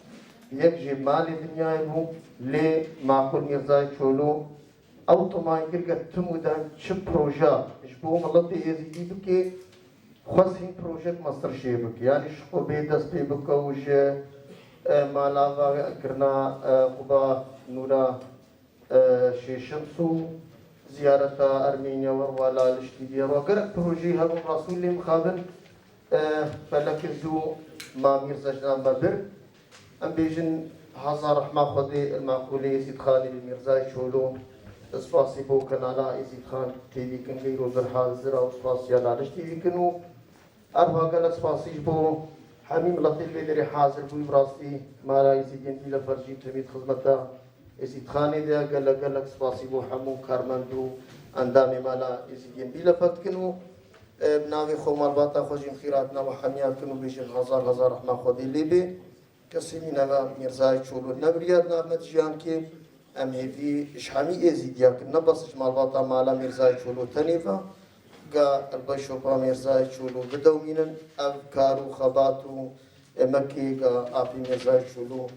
یک جمال دنیای بو لی معقول میرزا چولو او تو ما يقدر تمودان شو بروجا شبو ملت يزيدي بكي خاصين بروجيت ماستر شي بك يعني شو بيدس بك وش مالا كرنا قبا نورا شي شمسو زيارة أرمينيا ولا الاشتيدية وقرأ بروجي هذا الرسول اللي مخابن فلك زو ما ميرزا جنان ببر أم بيجن هزار رحمة خدي المعقولي سيد خالد الميرزا شولو سپاسی بو کانالا ازید خان تیوی کن غیرو در حاضر و سپاسی علالش تیوی کنو اروا گلک سپاسیش بو همین لطیف بدری حاضر بوی براستی مارا ازیدین دیل فرجی تمید خدمتا ازید خانی ده گلک سپاسی بو همو کارمندو اندام مالا ازیدین دیل فت کنو بناوی خو مالباتا خوشیم خیراتنا و حمیات کنو بیشن هزار رحمه خودی لیبی کسی مینا میرزای چولو نبریاد نامت جان که ام هيفي شحامي ازيديا كنا بس مالباتا مالا ميرزاي چولو تنيفا قا البشوبا ميرزاي چولو بدو مينن افكارو خباتو مكي قا ابي ميرزاي چولو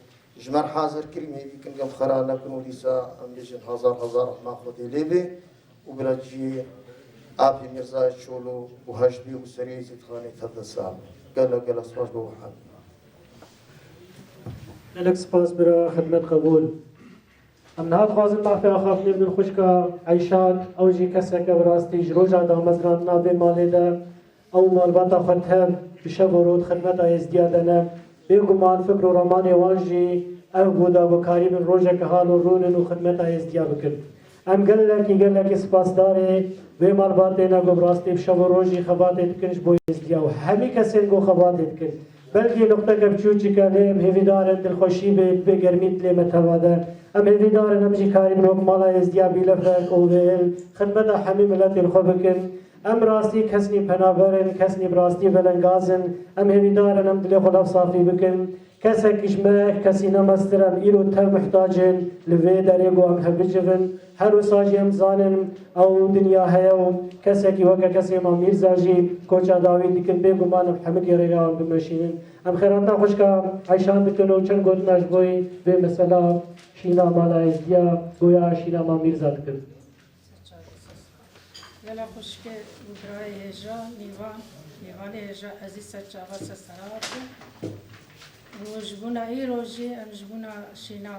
جمر حاضر كريم هيفي كن خرانا كنو ليسا ام ليجن هزار رحمة خودي ليبي وبرجي ابي ميرزاي چولو وهجبي وسري زيد خاني تدسال قال سواش بوحان لك سپاس برا خدمت قبول امنهات خوازن معفی آخاف نبدن خوشکا عیشان او جی کسی که براستی جروجا دامزگان نابه مالیده او مالباتا خودهم بشب و رود خدمت ازدیادنه بگمان فکر و رمان وانجی او بودا بکاری من روژه که حال و رونن و خدمت ازدیاد بکن ام گلکی سپاس داره و مالباتی نگو براستی بشب و روژی خباتی دکنش بو ازدیاد و همی کسی نگو خباتی دکن بلکه نقطه که بچوچی که لیم هیویدارن دلخوشی به گرمیت لیم تواده ام هیویدارن ام جی کاری بنوک مالا ازدیاد بیلفرک او ویل خدمت حمی ملت الخو بکن ام راستی کسنی پنابرن کسنی براستی بلنگازن ام هیویدارن ام دل خلاف صافی بکن کسی کشمه کسی نمسترم ایرو تا محتاجن لوی دریگو ام هبجون هر وساجی ام زانن او دنیا هیو کسی کی وکا کسی ما میرزاجی کوچا داوی دیکن بگو مانم حمکی ریال بمشینن ام خیراتا خوشکا عیشان بکنو چند گوت نجبوی به مثلا شینا مالا ازدیا گویا شینا ما میرزا دکن يلا خوشك وبراي هجا نيفان هجا عزيز سجاغا سسرات وجبونا ايروجي ام جبونا شينا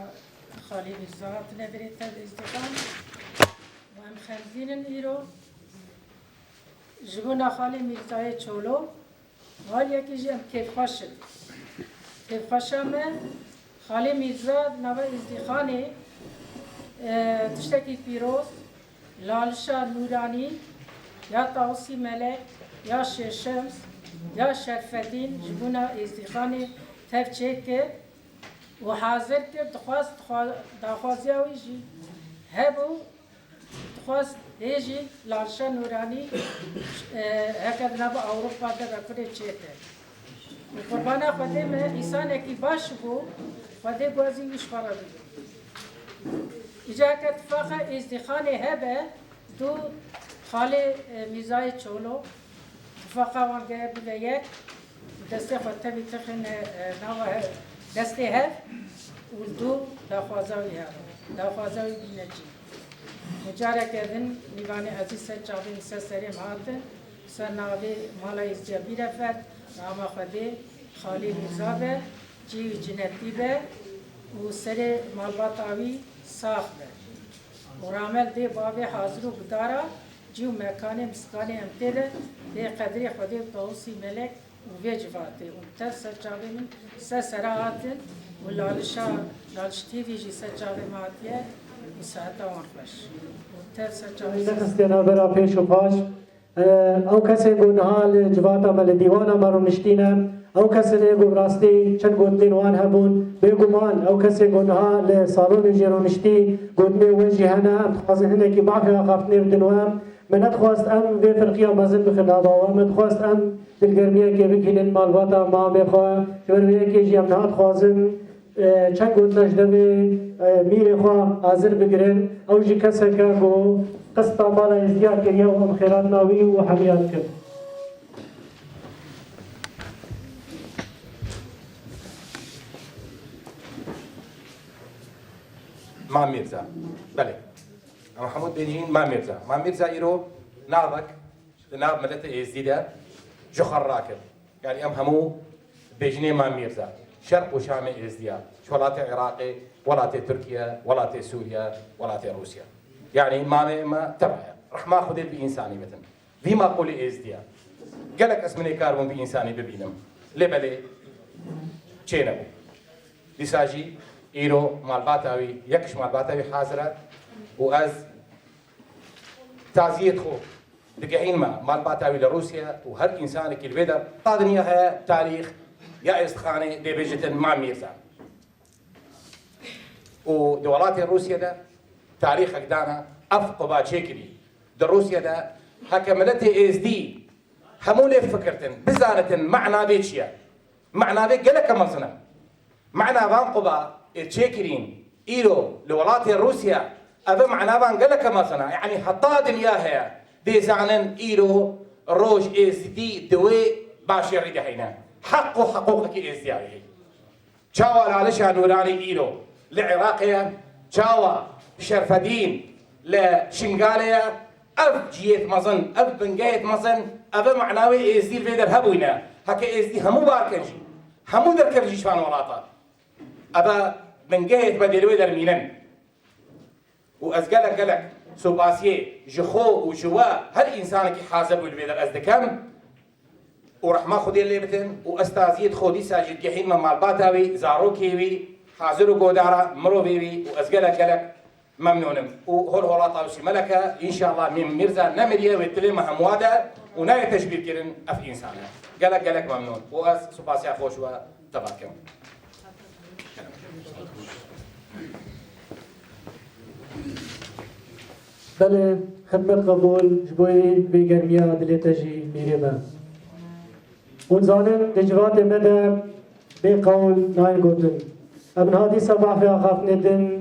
خالي بالزات ندري تاد ازدقام ام خمزين ايرو جبنا خالي ميرزاي تشولو غالي كيجي ام كيف خشت كيف خشمه خالي ميرزا نبا ازدخاني تشتكي بيروز لالشا نوراني يا طاوسي ملك يا شير شمس يا شرفتين جبنا ازدخاني تفچيك وحاضر كر دخواست يجي هبو دخواست هيجي لالشا نوراني هكذا نبا أوروبا در ركض چيته وقربانا خده ما إنسان کی باش بو خده بازی وش فرد إجا كتفاقة ازدخاني هبه دو خاله ميزاي چولو اتفاقا وانگه بلیک دسته خودتا بیتخن نوا دسته هف و دو داخوازاوی ها داخوازاوی بینجی مجاره کردن نیوان عزیز سر چابین سر سریم هاتن سر ناوی مالا ازجابی رفت ناما خوده خالی میزابه جیو جنتی به و سر مالباتاوی ساخ به و رامل ده بابه حاضر و بداره جیو مکانه مسکانه امتده به قدری خودی طاوسی ملک و وجواته و تر سرچاوی من سرهاتن و لالشتی ویجی سرچاوی ماتیه و ساعتا وان خوش و تر سرچاوی نخستینا برا پیش و پاش او کسی گونها لجواتا مل دیوانا مرو نشتینه او کسی نگو براستی چند گوندین وان هبون بگو مان او کسی گونها لصالون جیرو نشتی گوندنی وجی هنه ام تخوازن هنه که معفی آخافتنی بدنوام من اتخواست ام به فرقیه مزن بخنابا و من اتخواست ام دلگرمیه که بکنین مالواتا ما بخواه جورویه که جیم نه اتخوازن چند گوندنش دوی میر خواه حاضر بگرن او جی کسی که گو قسطا مالا ازدیار کریه و ام خیرات ناوی و حمیات کرد ما ميرزا بله محمود بيجين ما ميرزا إيرو نابك ناب ملته إزديدا جخر راكب يعني همو بيجني ما ميرزا شرق وشام إزديا شولات عراقي ولات تركيا ولات سوريا ولات روسيا يعني ما تبعها رح ما أخذ بإنساني مثلا في ما قول إزديا قالك اسمني كاربون بإنساني ببينم لبلي تشينبو لساجي إيرو مالباتاوي يكش مالباتاوي حاضرة وأز تعزية خو دقيقين ما مالباتاوي لروسيا وهر إنسان كل بدر طادنيا هي تاريخ يا استخانة دبجة مع ميرزا ودولات روسيا ده تاريخ أقدانا أفقبا شكلي روسيا ده حكملته إز دي همولة فكرتن بزارة معنا بيتشيا معنا بيت قلك مصنع معنا فانقبا تشيكرين إيرو لولات روسيا أبا معنا فانقلك مصنع يعني حطاد إياها دي زعنن إيرو روج إز دي دوي باشر دهينا حقوقك إز دي شاوى العلشة نوراني إيرو لعراقيا شاوى شرفدين لشنغاليا أف جيت مزن أف بنجيت مزن أبا معناوي إز دي الفيدر هبوينا هكا إز دي همو باركنجي همو دركبجي شفان ولاطات أبا بنجيت بدل ويدر مينن وأزقلك قلك سوباسيه جخو وجوا هل إنسانك حازب والفيدر أزدكم ورحمة خدي اللي بتن وأستاذيت خودي ساجد جحيم مال باتاوي زاروكيوي حاضر قودارا مروبيوي وأزقلك قلك ممنونم وهول هولاطا وشي ملكة إن شاء الله من ميرزا نمريا ويتلمها هموادا وناية تشبير كرن أف إنسانها قلك ممنون وأز سوباسيه خوشوا تباركم بله خدمت قبول جبوی بگرمیا دلیتجی میرمه اون زانن دجوات مده به قول نای گوتن ابن هادی صباح فی آخاف ندن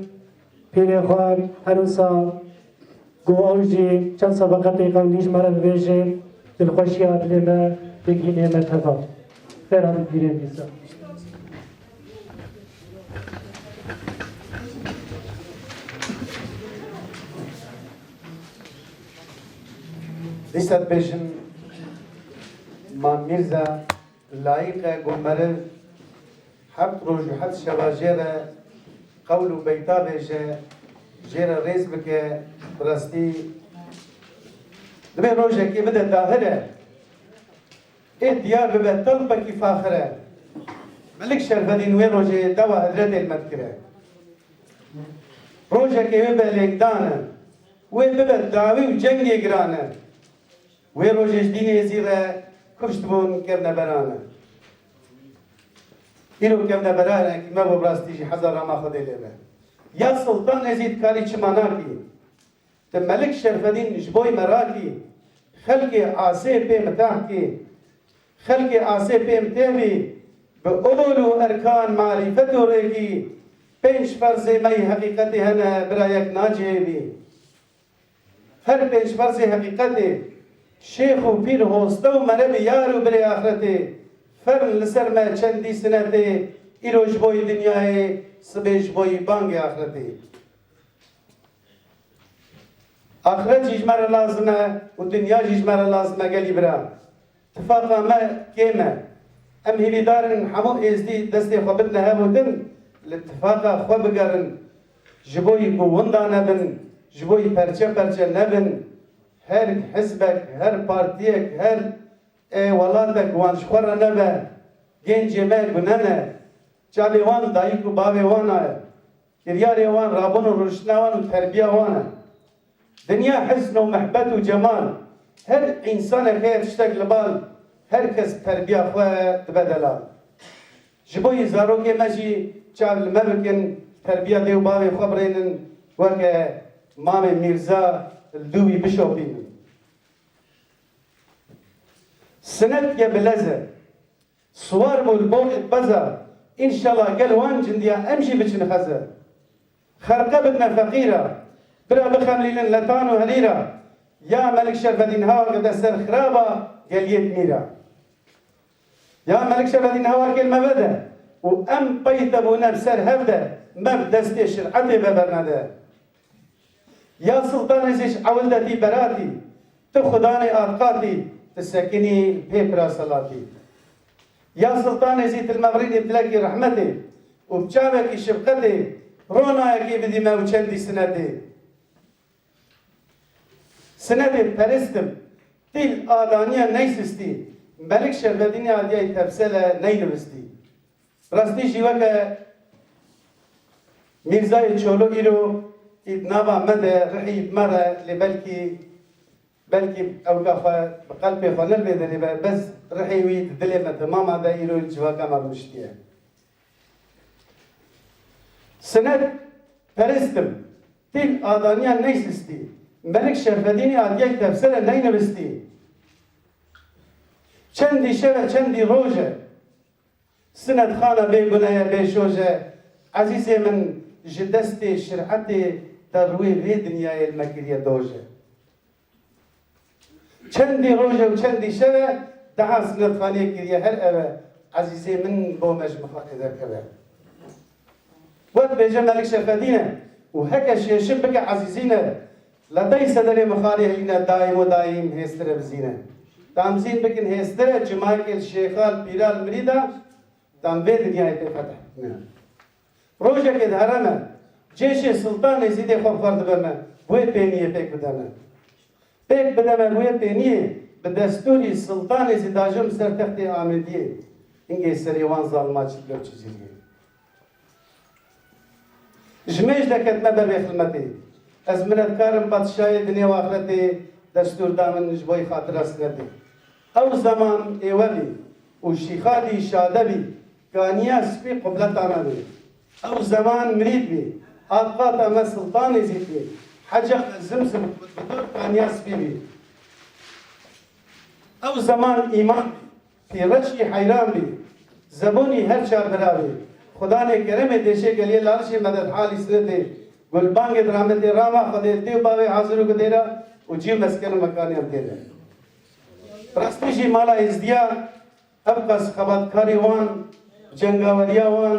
پیری خواب هروسا گو اوجی چند سبقتی قولیش مرد بیجه دلخوشیات لما بگینه متفا خیران بیره بیسا لسه بيجن ما ميرزا لايقة قمر حبت روج وحبت شواجيرة قولوا بيتا بيجا جيرا ريز بك برستي دبي روجه كي بدا ظاهره ديار ببه طلبك فاخره ملك شرفدين وين روجه دوا هدرت المذكره روجه كي ببه لقدانه وين ببه داوي وجنگي قرانه وين روجه جديني يزيغه كفتبون كبنا برانه إلو كبنا برانه كما ببراستيجي حزر ما خده لبه يا سلطان ازيد كاري چماناكي ملك شرفدين جبوي مراكي خلقي عاصي بي متاحكي خلقي عاصي بي متابي بأولو أركان معرفته ريكي بينش فرزي مي حقيقتي هنا برايك ناجيبي هر بينش فرزي حقيقتي شيخ و پیر هوستو مربي يارو بري آخرتي فرن لسر ما چندي سنتي إلو جبوي دنياي سبي جبوي بانگ آخرتي آخرت جمره لازمه و دنیا جمره لازمه گلی برا اتفاقا ما كيما ام هيلي دارن حمو ازدي دستي خبتنا هبودن الاتفاقا خو بگرن جبوي بوندا نبن جبوي پرچه پرچه نبن هر حزبك هر بارتيك هر ولاتك وان شخورا نبه گنج ما گننه چالي وان دايكو باوي وانا كرياري وان رابون و رشنا وان و تربيه وانا دنيا حسن ومحبت وجمال هر إنسان خير تشتاق لبال هر كس تربية أخوة تبدلا جبوي زاروكي ماشي شعب الممكن تربية ديو بابي خبرين وكا مامي ميرزا الدوي بشوفين سنت يا بلزة صور بالبوق بزا إن شاء الله قال وان جنديا أمشي بچن خزا خرقة بدنا فقيرة برا بخملين لتان وهليرة يا ملك شرفدين هوا قد سر خرابة قال يتميرا يا ملك شرفدين هوا قال ما بدا وأم بيتبونا بسر هفدا ما بدستي شرعتي ببرنادا يا سلطان زيش عولدتي براتي تخداني آرقاتي تسكني بيبرا صلاتي يا سلطان زيت المغربي بتلاقي رحمتي وبجابك شفقتي رونا يكي بدي ما وشندي سنتي سنة پرستم تیل آدانیا نیسستی ملک شرفدینی آدیای تفسیل نینوستی راستی جیوه که میرزای چولو ایرو نابا مده رحیب مره بلکی اوقا بقلبی خانل بیدنی بس رحیوی دلی متماما ده ایرو جیوه که مرمشتیه سنة پرستم تیل آدانیا نیسستی ملك شرفديني آديك تفسير نينوستی چندی شبه چندی روزه سند خانه بگناه بشوجه عزیزي من جدستي شرعتي تروي في دنيا المكرية دوجه چندی روزه و چندی شبه دعا سند خانه كريه هر اوه عزيزي من بو مجمخانه ذاك اوه وقت بيجا ملك شرفدينه وهكا شيشن بك عزيزينه لدي صدر مخالي هلينا دائم ودائم هستر بزينه تامزين بكن هستر جماعة الشيخال بيرال مريدا تام بيد دنيا فتح روجه كده هرمه جيش السلطان يزيد خوف فرد بما بوي بينيه بيك بدما بوي بينيه بدستوري السلطان يزيد اجم سر تحت آمديه انجي سريوان ظالمات شدر چزيريه جميش دكت مبر بخدمتي أزمنة كارم بادشاهي دنيا وآخرتي دستور دامن جبوي خاطر أسنتي أو زمان إيوالي وشيخادي شادبي كانيا سبي قبلتانا بي أو زمان مريد بي آدقات أما سلطان زيد بي حجق زمزم بدور كانيا سبي بي أو زمان إيمان في رشي حيران بي زبوني هرشا برابي خداني كرمي ديشي قليل لارشي مدد حالي سنتي قل بانگ درامت راما خدای دیو باوی حاضرو کو دیرا و جی مسکن مکانی هم دیرا پرستیجی مالا ازدیا ابقص خباتکاری وان جنگاوریا وان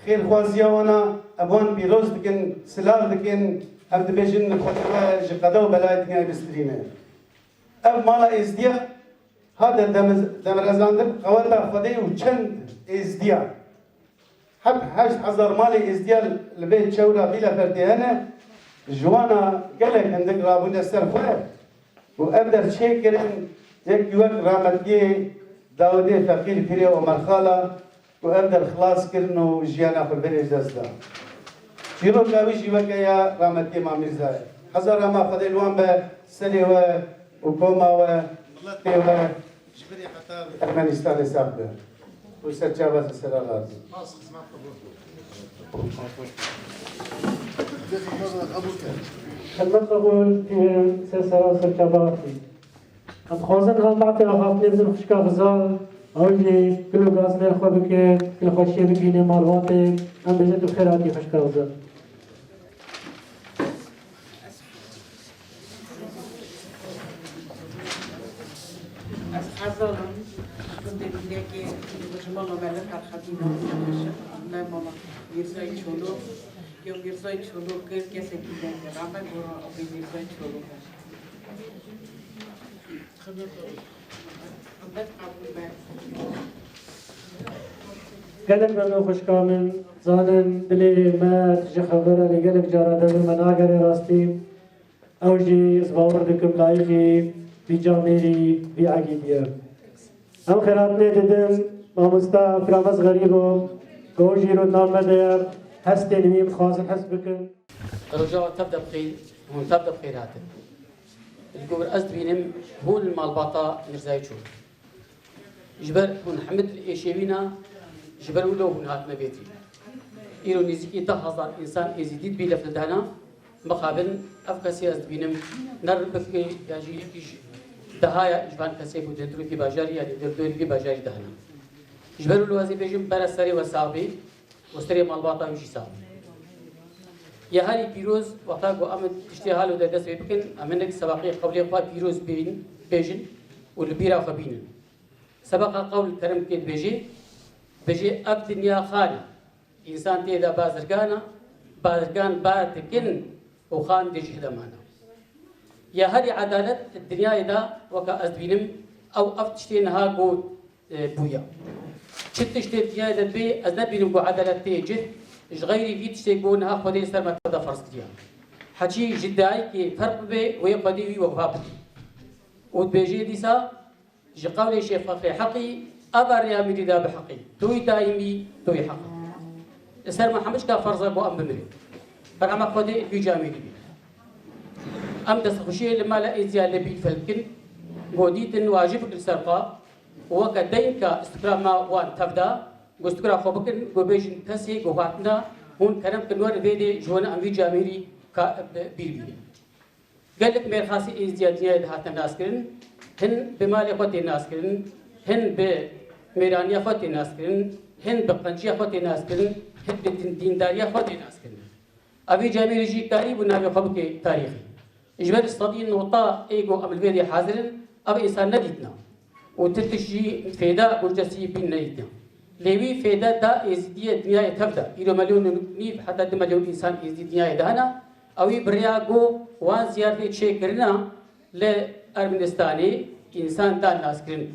خیرخوازیا وانا ابوان بیروز دکن سلاح دکن اب دبیجن خطبه جقدو بلایت نیا بسترینه اب مالا ازدیا هذا دمرزاندر قواتا خدای و چند ازدیا حب 8000 مالي ازديال البيت شورا بلا فرديانة جوانا قالك عندك رابون السر خواه وأبدأ شكرا يك يوك رامتي داودي فقير فيري ومرخالة وأبدأ خلاص كرنو جيانا في البريج دزدا شيرو كاويجي وكيا رامتي ما ميرزاي حزر ما خذ الوان بسلي وكوما وتيوا أرمنستان سابدا وسجابة السلالات خدمت قبول في سلسلة سرچاباتی. ام خوازن غلطات آخافنی بزن خشکا غزال اولی کلو گاز لیر خواه بکن کل خوشی بگینه مالواته ام بجد و خیراتی خشکا غزال. غزالم كنت بلاقي بجمالة ملك الخديمة لا ماما ميرزاي تشولو يوم ميرزاي تشولو كير كيسة كده رابع برا أبي ميرزاي تشولو قلق منو خشکا من زانن دلی ما تجي خبره لقلق جارة دل مناقر راستي اوجي زباور دكم لايقي في جاميري في عقيدية هم خيراتني ددم مامستا فرامز غريبو قوجي رو نام مدير هستي نميم خازن حسبكن رجاء تبدأ بخير تبدأ بخيرات الجور أزد بينم هو المالباطة مرزاي شو جبر هون حمد الإيشيوينا جبر ولو هون هاتنا بيتي إيرو نزيكي 10,000 إنسان إزيديد بيلف لدهنا مقابل أفكاسي أزد بينم نربك ياجي يكيش دهايا جبان كسيب ودندرو في باجاري يعني دندرو في باجاري دهنا جبر ولو هذي بيجم برا سري وصعبي وستري مالباطة وشي صعب يا هاري بيروز وقتا قو أمد اشتهال وده دست بيبكن أمنك سباقي قبلي قوات بيروز بيجن والبيرا خبينن سبق قول كرم كيد بيجي أب دنيا خانة إنسان تيدا بازرگان بارتكن وخان ديش هدمانا يا هاري عدالة الدنيا إذا وكا أزدبينم أو أفتشتينها قو بويا شتشتي الدنيا إذا بي أزدبينم قو عدالة تيجه غيري في تشتيقون ها خدي سر ما تدا فرض كيا حكي جداي كي فرق بي ويقدي وي وفاب وتبيجي ديسا جقول شيخ فخري حقي أبر يا مريدا بحقي توي دايمي توي حقي سر ما حمش كا فرض ابو ام بمري فرما خدي في جامي ام دس خشي لما لا ازيال لبي فلكن غوديت واجب السرقه وكدينك استقراما وان تبدا گستگرا خوبکن گوبیجن کسی گوهاتنا هون کرم کنور ویدی جوانا اموی جامیری کا بیر. قالك مير خاصي ازديادية هاتن ناس كرن هن بمال اخوتي ناس كرن هن بميرانية اخوتي ناس كرن هن بقنجية اخوتي ناس كرن هن بديندارية اخوتي ناس كرن ابي جامير جي كاري ونابي خبك تاريخي اجبر الصدين نوطا ايجو ام الفيدي حاضرن ابي انسان نديتنا وترتشي فيدا برجسي بين نديتنا ليوي فيدا دا ازدية دنيا تبدا الى مليون نيف حتى 2 مليون انسان ازدية دنيا دهنا اوي برياغو وان زيارتي تشي كرنا لارمنستاني انسان دان ناس كرن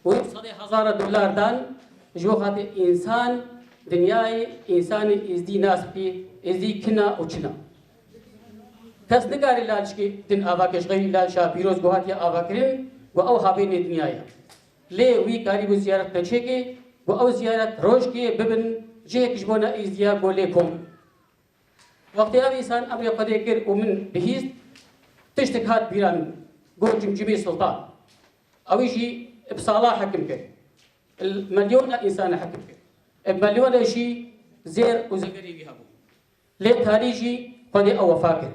وصدي $1000 دان جو خاطر انسان دنياي انسان ازدي ناس بي ازدي كنا وچنا کس نگاری لالش کی دن آوا کشغی لال شاه پیروز گوهاتی آوا کرن و او حابین دنیایا لی وی کاری بو زیارت نچه کی و او زیارت روش کی ببن جه کشبونا ازدیا گوله کم وقتی او انسان امر قدر کر و من بهیست تشتکات بیران گو جمجمی سلطان اوی جی بصالح حكم كر المليون انسان حكم كر المليون شي زير وزغري بيهابو ليه تاريجي قد او فاكر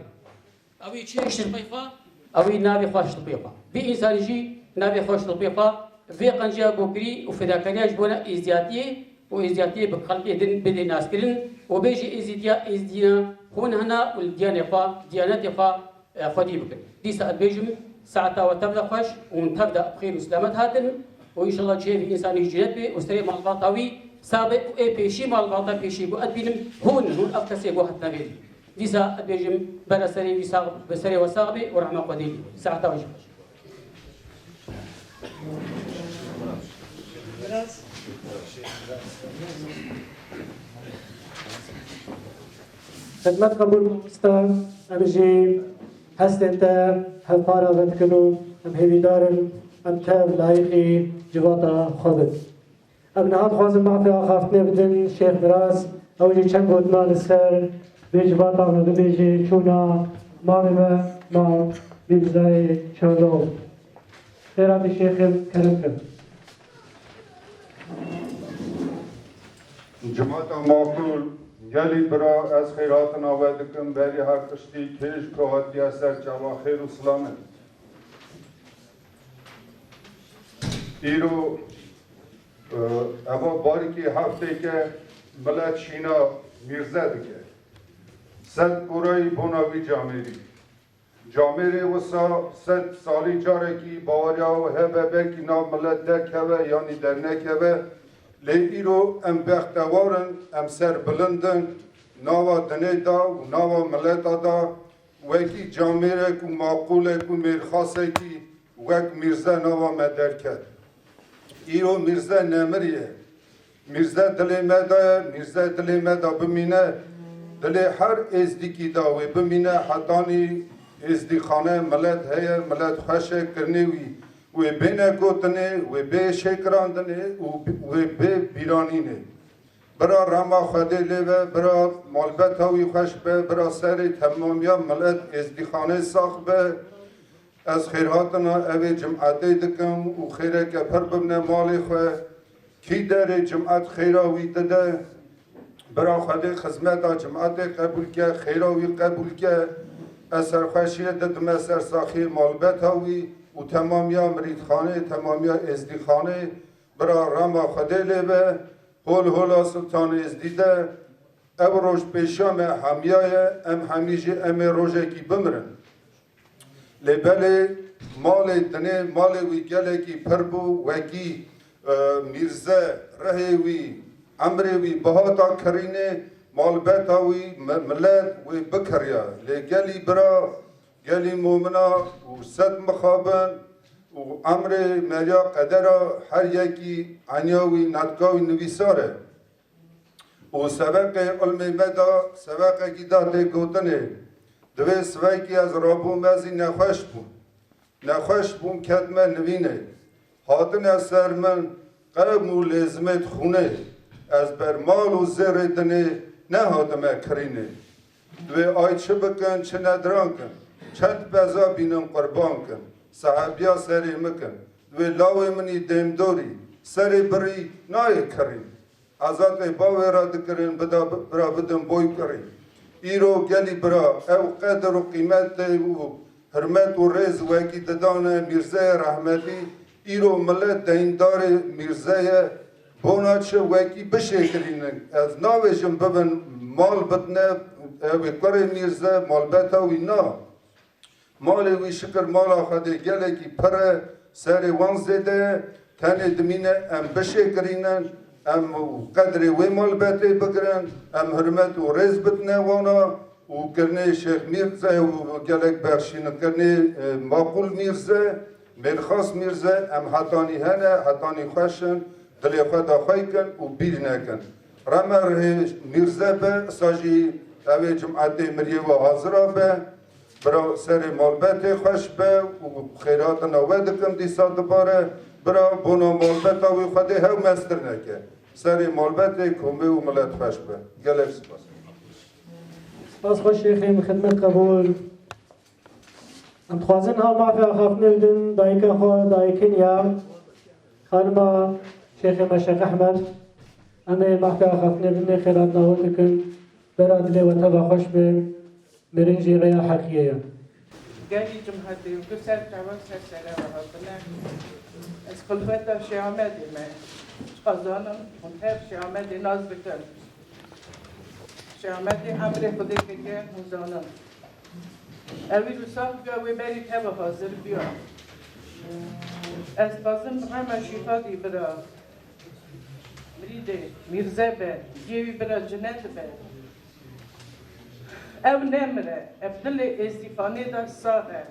اوي تشيش البيقا اوي نابي خوش البيقا بي انسان جي نابي خوش البيقا في قنجا بوكري وفداكرياج بونا ازدياتي وازدياتي بخلقي دين بدي ناس كرن وبيجي ازديا هون هنا والديانه فا ديانات فا خدي بكر دي ساعه بيجم ساعتها وتبدا خوش وتبدا بخير وسلامات هاتن وان شاء الله شيء انسان يجيب به وستري مع الباطاوي سابق اي بيشي مع الباطا بيشي بو ادبينم هون افكسي بو حتى بيدي دي ساعه بيجم برسري وساق بسري وساقبي ورحمه قدي ساعتها وجه خدمت قبول مستر امجي هست انت هفارا بدکنو ام هیویدارن ام تاب لایقی جواتا خودت ام نهاد خوازم معفی آخافتنه بدن شیخ براز اوجی چند گوتمان سر به جواتا نو بیجی چونا مامه ما بیبزای چولو خیرات شیخ کرم کرد جماعت معقول گلی برا از خیرات نوادکم بری هر قشتی کش کهاتی اثر جوا خیر و سلامه ایرو اما باری که هفته که ملت شینا میرزه دیگه صد برای بناوی جامعه وسا صد سالی جاره کی باوریا و هبه کی نام ملت در کبه یعنی در نکبه لیدی رو ام بختوارن ام سر بلندن ناوا دنه دا و ناوا ملت دا وکی جامعه کو معقوله کو میرخاسه کی وک میرزه ناوا مدر کرد ایرو میرزه نمریه میرزه دلی مدا بمینه دلی هر ازدیکی دا و بمینه حتانی ازدی خانه ملت هیا ملت خوشه کرنیوی و بینه گوتنه و به شکراندنه و به بیرانینه برا رما خده لیوه برا مالبت هاوی خوش به برا سر تمامیا ملت ازدی خانه ساخ به از خیراتنا اوی جمعاتی دکم و خیره که پر ببنه مالی خواه کی در جمعات خیراوی دده برا خده خدمت جمعات قبول که خیراوی قبول که اثر خوشیه ددم اثر ساخی مالبت هاوی و تمامیا مریدخانه تمامیا ازدیخانه برا رما خده لیبه هولا سلطان ازدیده او روش پیشام همیای ام همیشه ام روشه کی بمرن لیبله مال دنه مال وی گله کی پربو وکی میرزه رهوی امروی بهاتا کرینه مال بتاوی ملت وی بکریا لگلی برا گلی مومنا و صد مخابن و امر مریا قدر هر یکی عنیاوی ندگاوی نویساره و سبق علم مدا سبق گیداته گوتنه دوی سوی از رابو مزی نخوش بون کدمه نوینه هاتن از سر من قرب مو لازمت خونه از برمال و زر دنه نه هاتمه کرینه دوی آی چه بکن چه ندران کن چند بزا بینم قربان کن صحابیا سری مکن دوی لاوی منی دیمدوری سری بری نای کرین ازاد باوی را دکرین برا بدن بوی کرین ایرو گلی برا او قدر و قیمت و حرمت و رز وکی ددانه میرزه رحمتی ایرو ملت دیندار میرزه بونا چه وکی بشه کرینن از ناوشم ببن مال بدنه اوی کره میرزه مال بتا وی نا مال وی شکر مال آخده گله کی پره سر وان زده تنه دمینه ام بشه کرینن ام قدر وی مال بته بگرن ام حرمت و رز بدنه وانا و کرنه شیخ میرزه و گلک برشین کرنه معقول میرزه مرخاص میرزه ام حتانی هنه حتانی خوشن دلی خود آخوی کن و بیر نکن رمر میرزه به ساجی اوی جمعت مریه و حاضره به برا سر مالبت خوش به و خیرات نوید کم دیسا دباره برا بونا مالبت آوی خودی هاو مستر نکن سر مالبت کمه و ملت خوش به گلک سپاس سپاس خوش شیخیم خدمت قبول ام خوازن ها معفی آخاف نردن دایک خواه دایکن یا خانما شیخ مشق احمد امه معفی آخاف نردن خیرات نوید کن براد لی و تبا خوش به مرنجی غیا حقیه قالي جمهتي وكسر تعبان سلسلة وهذا از خلفت شامدي ما قزانم منتهب شامدي ناز بكر شامدي أمر خدي كده مزانم أبي بساق جوي بري تبا حاضر بيا از بازم رما شفاتي برا مريدة ميرزا به جيبي برا جنات به او نمره ابدل ازدیفانه دا ساده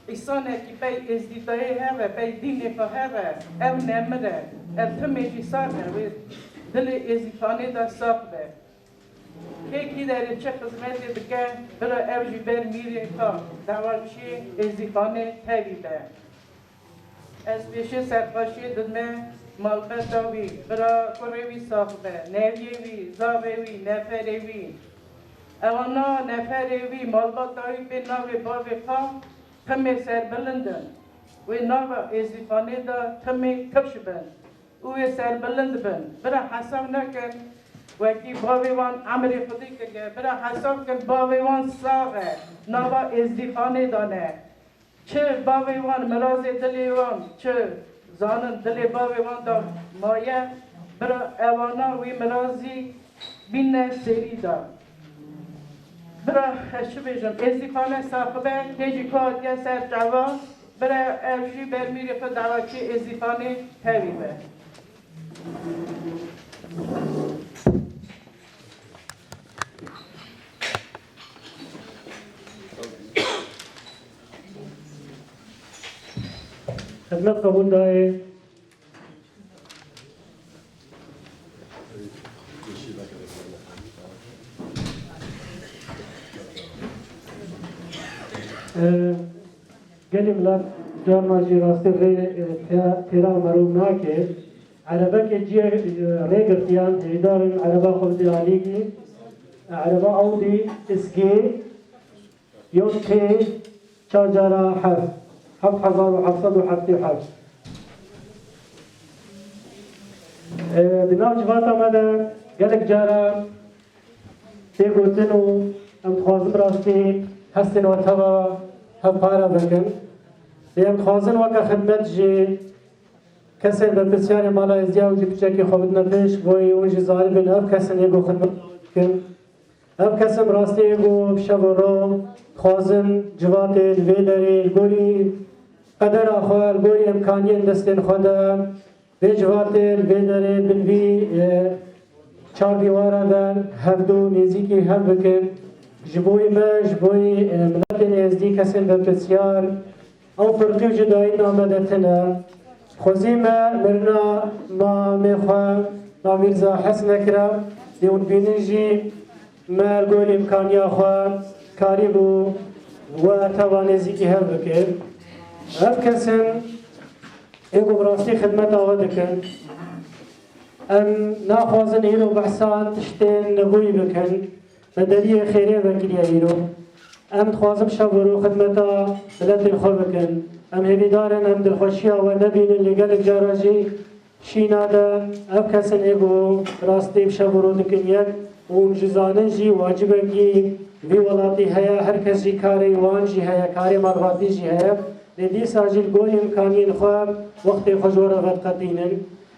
ایسانه که بی ازدیفانه هره بی دینه که هره او نمره ابتمه جی ساده و دل ازدیفانه دا ساده کی در چه خدمتی بکن برای اوجی بر میره تا دعواشی ازیخانه تبیده از پیش سرخاشی ددمه مالقتاوی برای کروی صاحبه نویوی زاویوی نفروی اوانا نفروی مالباتاوی به ناوی باوی خواه تمه سر بلندن و ناوی ازیخانه دا تمه کفش بند او سر بلند بند برای حساب نکن وکی باویوان عمری خودی که برای حساب کن باویوان ساقه ناوا ازدیخانه دانه چه باویوان مراز دلیوان چه زانن دلی باویوان دا مایه برای اوانا وی مرازی بینه سری دا برای شو بیشم ازدیخانه ساقبه تیجی کاد یا سر جوان برای افشی برمیری خود دعواکی ازدیخانه تاویبه خدمت قبول داره گلی ملت جان ماجی راسته تیرا مروم ناکه عربه که جی ریگرتیان هیدارن عربه خود دیالیگی عربه اودی اسکی یون تی چارجارا حرف 7777 بناو جواتا مده گلک جارا تیگوتن و ام خوازم راستی هستن و تبا هم پارا بکن ام خوازن وکا خدمت جی کسی به بسیار مالا ازدیا و جی پچکی خوبت نپیش وی اونجی ظالبین اب کسی ایگو خدمت کن اب کسیم راستی ایگو شب و رو خوازن جوات الویدری گوری قدر آخوال گوری امکانی دستین خدا به جوات الویدری بنوی چار دیوارا دن هفدو نزیکی هم بکن جبوی ما جبوی ملت نزدی کسیم به بسیار او فرقی و جدایی نامدتنا خوزی ما مرنا ما میخواه ما میرزا حسن اکرم دیون بینجی ما گوری امکانی آخواه کاری بو و توانیزی که هم بکر هف کسن ایگو براستی خدمت آقا دکن ام ناخوازن ایرو بحثان تشتین نبوی بکن مدلی خیره بکری ایرو ام تخوازم شب رو خدمتا بلد خو بکن ام هیوی دارن ام دلخوشی و نبینن لگل جاراجی شینا دا اف کسن ایگو براستی شب رو دکن یک اون جزانن جی واجبه کی وی ولاتی هیا هر کسی کاری وان جی هیا کاری مرواتی جی هیا ندی ساجل گوی امکانین خواب وقت خجوره غد قدینن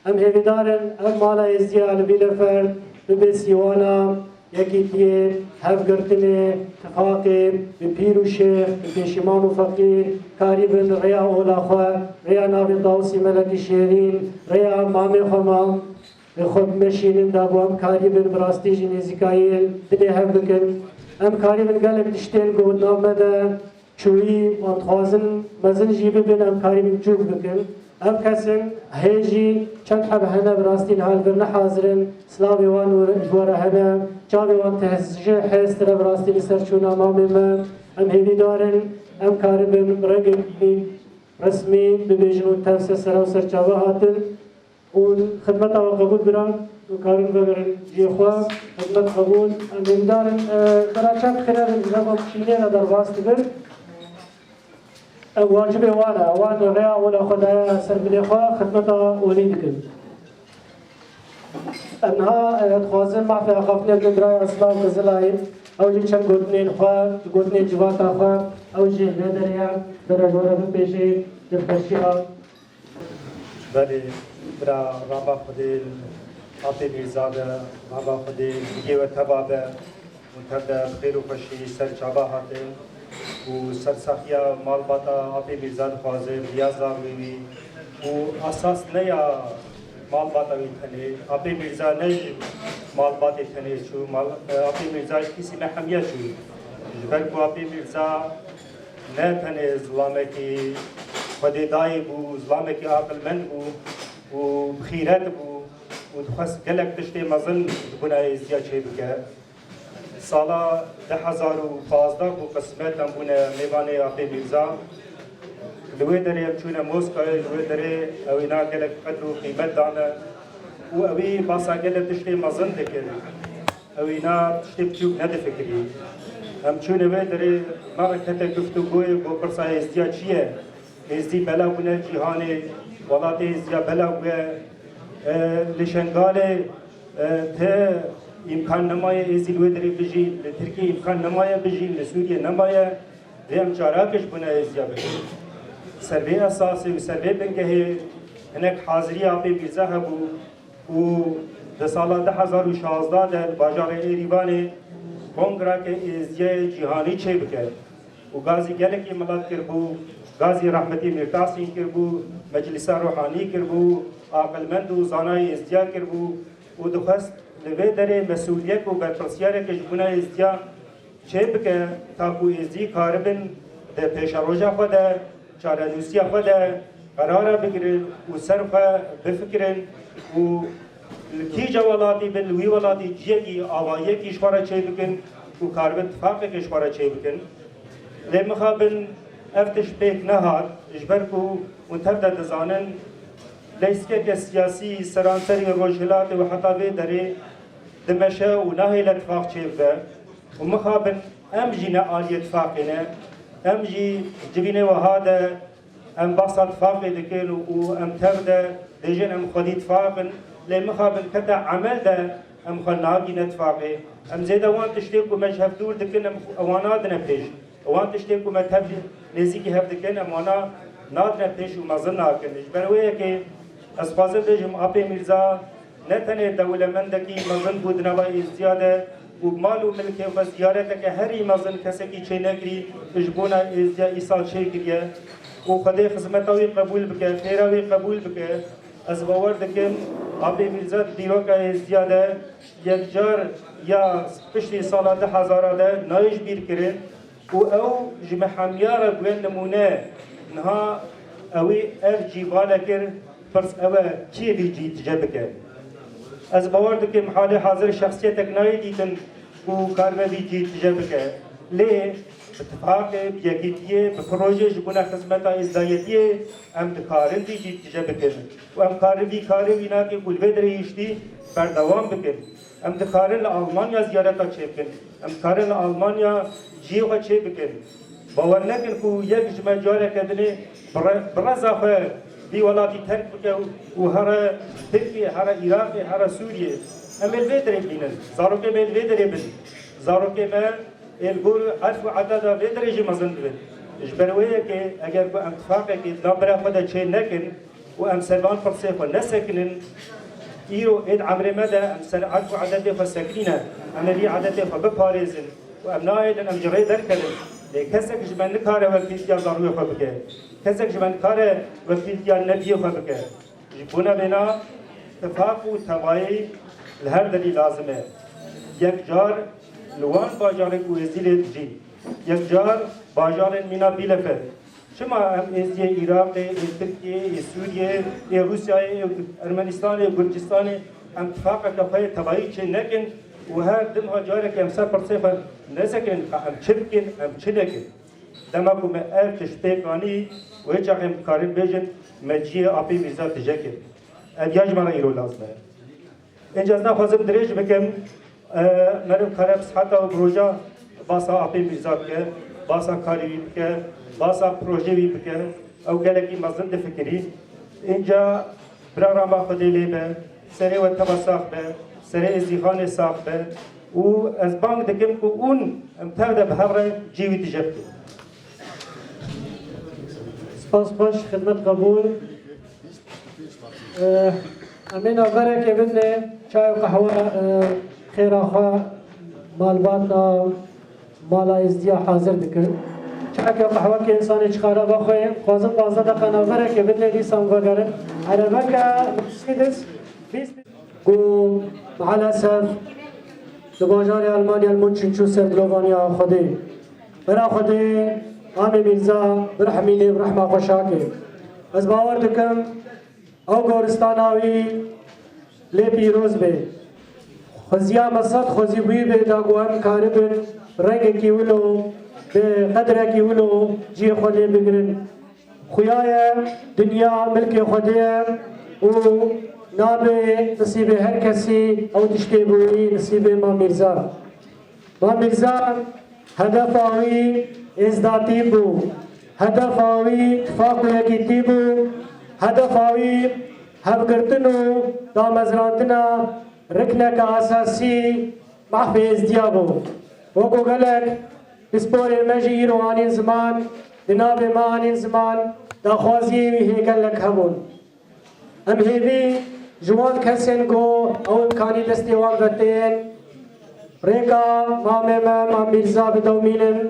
ام هیوی دارن ام مالا ازدیال بیل فرد ببی سیوانا یکی تیه هف گرتنه تقاقی بپیر و شیخ بپیش امام و فقیر کاری بند ریا اولا خواه ریا ناوی داوسی ملک شیرین ریا امام خمام خود مشینن دابو ام کاری بند براستی جی نزیکایل دلی هف بکن ام کاری من قالب تشتين قود نامدا شوي وانتخوازن مزن جيبي بين ام کاری من جوب بكن ام كسن هيجي چند حب هنا براستين حال برنا حاضرن سلاوي وان وجوارا هنا چاوي وان تهزجي حيستر براستين سرچونا مامي ما ام هيدي دارن ام کاری من رنگ رسمي ببيجنون تفسر سراو سرچاوا هاتن والخدمة وقبول بران وكارن ببرن جيخوا خدمت قبول ام دارن براشات خلال الجامعة بشينينا در واسط بر واجب وانا غيا ولا خدايا سر بليخوا خدمة وليد كن انها تخوازن مع في اخافني بندراي اصلاف بزلايم او جي چند گوتنين خوا گوتنين جواتا خوا او جي بدريا درجورا بپیشي دلخشيها بله برا رابا خديل عطي ميرزاده رابا خديل بيجي وتبابه وتبدا بخير وخشي سر شعباته وسر سخيا مال باتا عطي ميرزاد خوازه رياض راوي واساس نيا مال باتا ويتني عطي ميرزا ني مال باتا تني شو مال عطي ميرزا كيسي محميه شو جبل عطي ميرزا نه تني ظلامتي خدي داي بو ظلامتي عقل من بو وبخيرات بو ودخس قالك تشتي مظن تكون ازدياد شيء بك سالا 2015 بو قسمت هم بونه میوانه آبی میرزا لوی داره چونه موسکای لوی داره اوینا گلک قدر و قیمت دانه و اوی باسا گلک تشتی مزن دکر اوینا تشتی بچوک ندفکری هم چونه وی داره مرکت گفتگوی گو پرسا ازدیا چیه ازدی بلا بونه جیهانه ولات ازدیا بلا بونه لشنگال ته امکان نمایه ازی لوی داری بجی لترکی امکان نمایه بجی لسوریه نمایه هم چاراکش بونه ازدیا بجی سروی اساسی و سروی بنگهی هنک حاضری آبی میرزا هبو و در سال 2016 در بازار ایریوان کنگره که ازدیای جهانی چه بکرد و گازی گلکی ملت کربو گازی رحمتی مرتاسی کربو مجلس روحانی کربو عقلمند و زانای ازدیا کربو و دخست لوی در مسئولیت و برپرسیاره که جبونه ازدیا چه بکرد تا کو ازدی کاربن در پیش روژه خود چارنوسی خود قرار بگیرن و صرف بفکرن و کی جوالاتی بن لوی ولاتی جیگی آوایی کشورا چه بکن و کاربن اتفاق کشورا چه بکن لمخابن افتش بیک نهار اجبر کو منتبدا دزانن لیسکه سیاسی سرانسری روجهلات و حتاوی داره دمشه و نهی الاتفاق چه بکن و مخابن امجینا آلی اتفاقینه امجی جبینه و هاده ام بصل فاقي دكين وام تبدا ديجن ام خديت فاقن لما خابن كتا عمل ده ام خلناقي نتفاقي ام زيدا وان تشتيكو مش هفتور دكين ام وانا دنا بيش وان تشتيكو ما تبدي نزيكي هف دكين ام وانا نادنا بيش وما ظننا كن اجبرويه كي اسفازل دجم ابي ميرزا نتنه دولة من دكي مظن بودنا باي زياده ومال وملك وزيارتك هري مظن كسكي چه نگري اجبونا ازديا ايصال چه گريه و خدای خدمتاوی قبول بکه خیراوی قبول بکه از باور دکم آبی میرزا دیروکا ازدیاده یک جار یا پشتی سال 2000 ده نایش بیر کرد و او جمع حمیاره بوین نمونه نها اوی اف جیباله کرد پرس اوه چی بیجی تجربه کرد از باور دکم حال حاضر شخصیتک نایی دیدن و کارمه بیجی تجربه کرد لی اتفاق یکیتیه به پروژه جبونه خدمت ازدایتیه ام دکارن دی جیت تجربه بکنن و ام کاری بینا که گلوه دریشتی بردوام بکن ام دکارن آلمانیا زیارتا چه بکن ام کارن آلمانیا جیوها چه بکن باور نکن که یک جمع جاره کدنه برزاخه دی ولاتی ترک بکن و هر ترکیه هر عراقی هر سوریه ام الوی دری بینن زاروکه ام الوی دری بین زاروکه ما الگور عرف و عدد به درجه مزن بید. اجبرویه که اگر با اتفاقی که نبره خدا چه نکن و ام سلمان فرصه خود نسکنن ایرو اید عمر مده ام سر عرف و عدد خود سکنینه ام لی عدد خود بپارزن و ام نایدن ام جره در کردن. کسی که جمعن کاره وقتی یا ضروری خود بکه کسی که جمعن کاره وقتی یا نبی خود بکه. بنا بنا اتفاق و توایی لهر دلی لازمه. یک جار لوان باجار کوزیل جی یک جار باجار مینا بیلفر شما هم از عراق ترکیه سوریه روسیه ارمنستان گرجستان هم اتفاق کفای تبایی چه نکن و هر دم ها جاره که هم سر پرسفر نسکن هم چه بکن هم چه نکن دما کوم ارتش تشتیکانی و هیچ هم کارن بیجن مجیه آبی میزا تجکه احتیاج مرا ایرو لازمه اینجا از نخوازم دریج بکم مریم کارم حتی پروژه باسا آبی میزا که باسا کاری که باسا پروژه بی بکه او گلکی مزن فکری اینجا برای ما خودی لیبه سری و تبا ساخت به سری ازیخان ساخت به و از بانک دکم که اون امتحده به هر جیوی تجربه سپاس باش خدمت قبول امین آوره که بدنه چای و قهوه خیر آخوا مالباتنا مالا ازدیا حاضر دکن چای و قهوه که انسانی چخارا بخواه خوازم 15 دقیقه آوره که بدنه لیسان بگرن عربه که مرسیدس گو معلسف دباجار آلمانیا المنچنچو سردلوانیا خودی برا خودی آمی میرزا برحمینی برحمه خوشاکی از باور دکم او گورستان آوی لی پیروز بی خزيا مصد خزي بي بداغوان كاربن رنگ كي ولو بقدر كي ولو جي خلي بگرن خويايا دنيا ملك خديا و نابي نصيب هر كسي او تشتي بوي نصيب ما ميرزا ما ميرزا هدفاوي ازداتي بو هدفاوي اتفاق يكيتي بو هدفاوي هفگرتنو دا مزراندنا ركنك اساسي محفظ ديابو وكو غلق بسبور المجي روانين زمان دناب مانين زمان دا خوازي هيكل لك همون ام هيبي جوان كسن گو او امكاني دستيوان بتين ريكا ما ميرزا بدومينن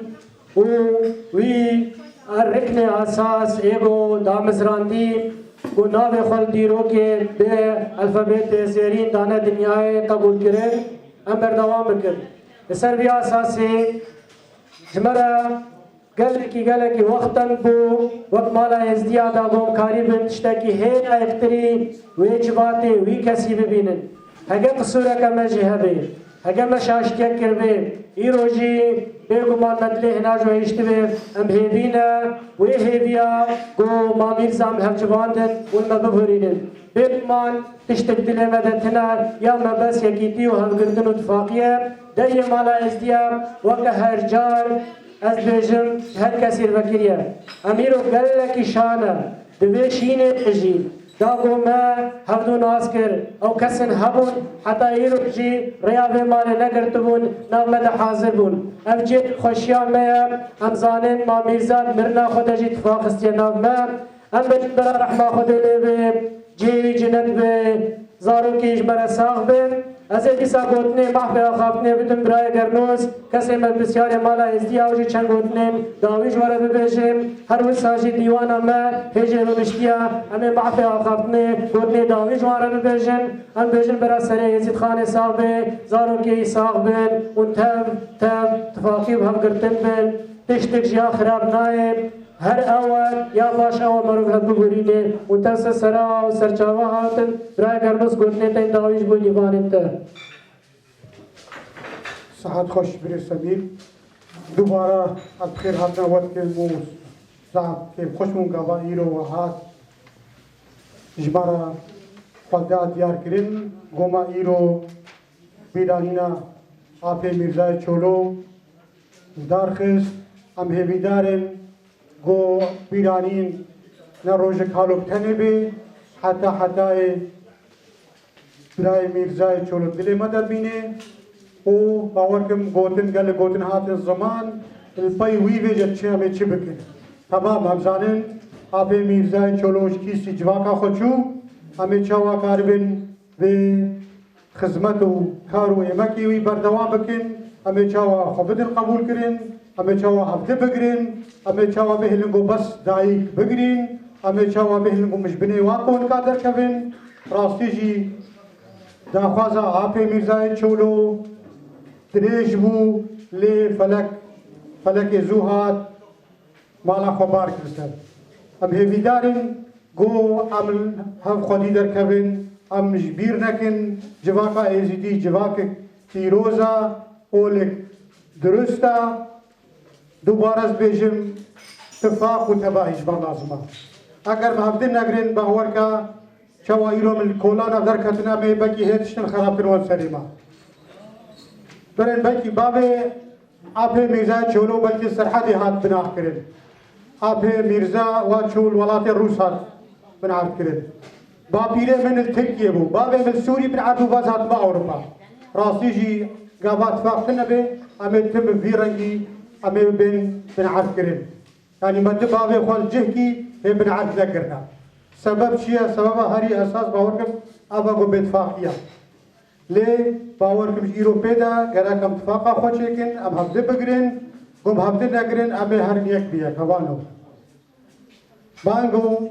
وي الركن اساس ايگو دا مزراندي کو ناوی خل دیرو که به الفابet زیرین دانه دنیای قبول کرن ام بردوام بکن بسر بی اساسی جمرا گل کی وقتن بو وقت مالا ازدیادا گم کاری بنتشتا کی هین ایختری وی جباتی وی کسی ببینن هگه قصوره کمجی هبه هگه مشاشتیا کربه ای روژی بگمان مدلی هناجو هشتوه ام هیوینا وی هیویا گو ما میرزام هفجواندن ولما ببهرینن بگمان تشتک دل مدتنا یا مبس یکیتی و هفگردن اتفاقیه دای مالا ازدیا وکه هر جار از بیجم هر کسی وکریه امیرو گلکی شانه دوی شینه اجی داغو ما هفدو ناس کر او کسن هبون حتی ایرو جی ریاوه مال نگرتبون نامد حاضر بون اف جید خوشیان میا امزانین ما میرزاد مرنا خود جی اتفاق استیناف ما ام بجد برا رحمه خود لیبه جیوی جنت به زارو کیش برا ساخ بین از دیسا گوتنه محبه آخافتنه بدون برای گرنوز کسی من بسیار مالا ازدی آوجی چند گوتنه داویش وارا ببیشم هر وساجی دیوانا ما هجه بمشتیا همه محبه آخافتنه گوتنه داویش وارا ببیشم هم بیشن برا سره یزید خانه ساق بین زارو کی ساق بین اون تب تفاقی و هم گرتن بین تشتک جیا خراب نایم هر اول یا باش اول مروف هد بگورینه و تس سرا و سرچاوه هاتن برای گرمز گوتنه تا این داویش بو نیوانن تا صحت خوش بری سمیر دوباره از بخیر هاتنا وقت که موز زعب که خوشمون گوا ایرو و هات جمارا خدا دیار کرن گوما ایرو بیرانینا آپه میرزای چولو دارخست ام هیویدارن گو بیرانین نه روز کالو بتنه بی حتی برای میرزای چولو دل مدد بینه و باورکم گوتن گل گوتن هات زمان الپای وی وجد چه همه چه بکن تمام هم زانن آبه میرزای چولوش کیسی جواکا خوچو همه چاوا کاربن و خدمت و کار و امکی وی بردوام بکن همه چاوا خوبدن قبول کرن همه چاوا هفته بگرین همه چاوا بهلنگو بس دایک بگرین همه چاوا بهلنگو مشبنه واقعون کادر کبین راستی جی داخوازا آپه میرزای چولو دریج بو لی فلک زوهات مالا خبار کرسن ام هیویدارن گو عمل هم خودی در کبین ام جبیر نکن جواکا ایزیدی جواک تیروزا اولک درستا دوباره از بیجم اتفاق و تباهیش با لازمه اگر محبدن نگرین باور که چوا ایرو من کولانا در کتنا می بکی هیتشتن خراب کنوان سریما برن بکی بابه آپه میرزا چولو بلکه سرحدی هات بناه کرن آپه میرزا و چول ولات روس هات بناه کرن با پیره من الترکیه بو بابه من سوری بناه دو باز هات با اوروپا راستی جی قابات فاقتنا به امه تم فیرنگی امه بناه کرن يعني مد بابه خوال جهكي هي بنعرف ذكرنا سبب شيء سبب هاري اساس باوركم ابا باتفاقيه ليه باوركم ايرو بيدا غراكم اتفاقا خوشيكن ام هبد بگرين قم هبد نگرين ام هر نيك بيا كوانو بانگو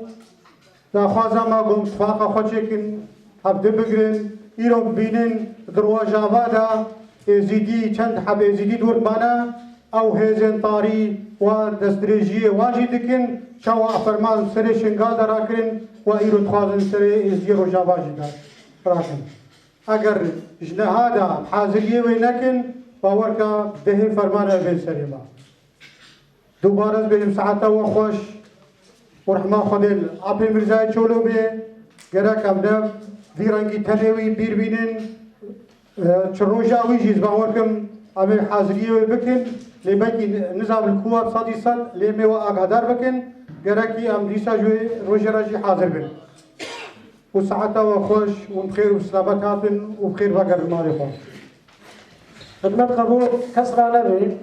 دا خوازا ما قم اتفاقا خوشيكن هبد بگرين ايرو بينن درواجا وادا ازيدي چند حب ازيدي دور بانا او هزن طاري و دستريجيه واجي دكن شوا فرمان سري شنگال دراكن و ايرو تخوازن سري ازيرو جاواجي دار راكن اگر جنهادا حاضریه و نکن باور که ده فرمانه بین سریما دوباره از بیم ساعت و خوش و رحمه خودل آپی مرزای چولو به گرک امده ویرانگی تنوی بیر بینن چروجاوی جیز باور کم امی حاضریه و بکن لیبکی نظام القوات صدی صد لیمه و آگادار بکن گرکی ام دیسا جوی روژه راجی حاضر بین و ساعت و خوش و بخیر و سلامت هاتن و بخیر بگر مالی خوش خدمت قبول کسرانه بی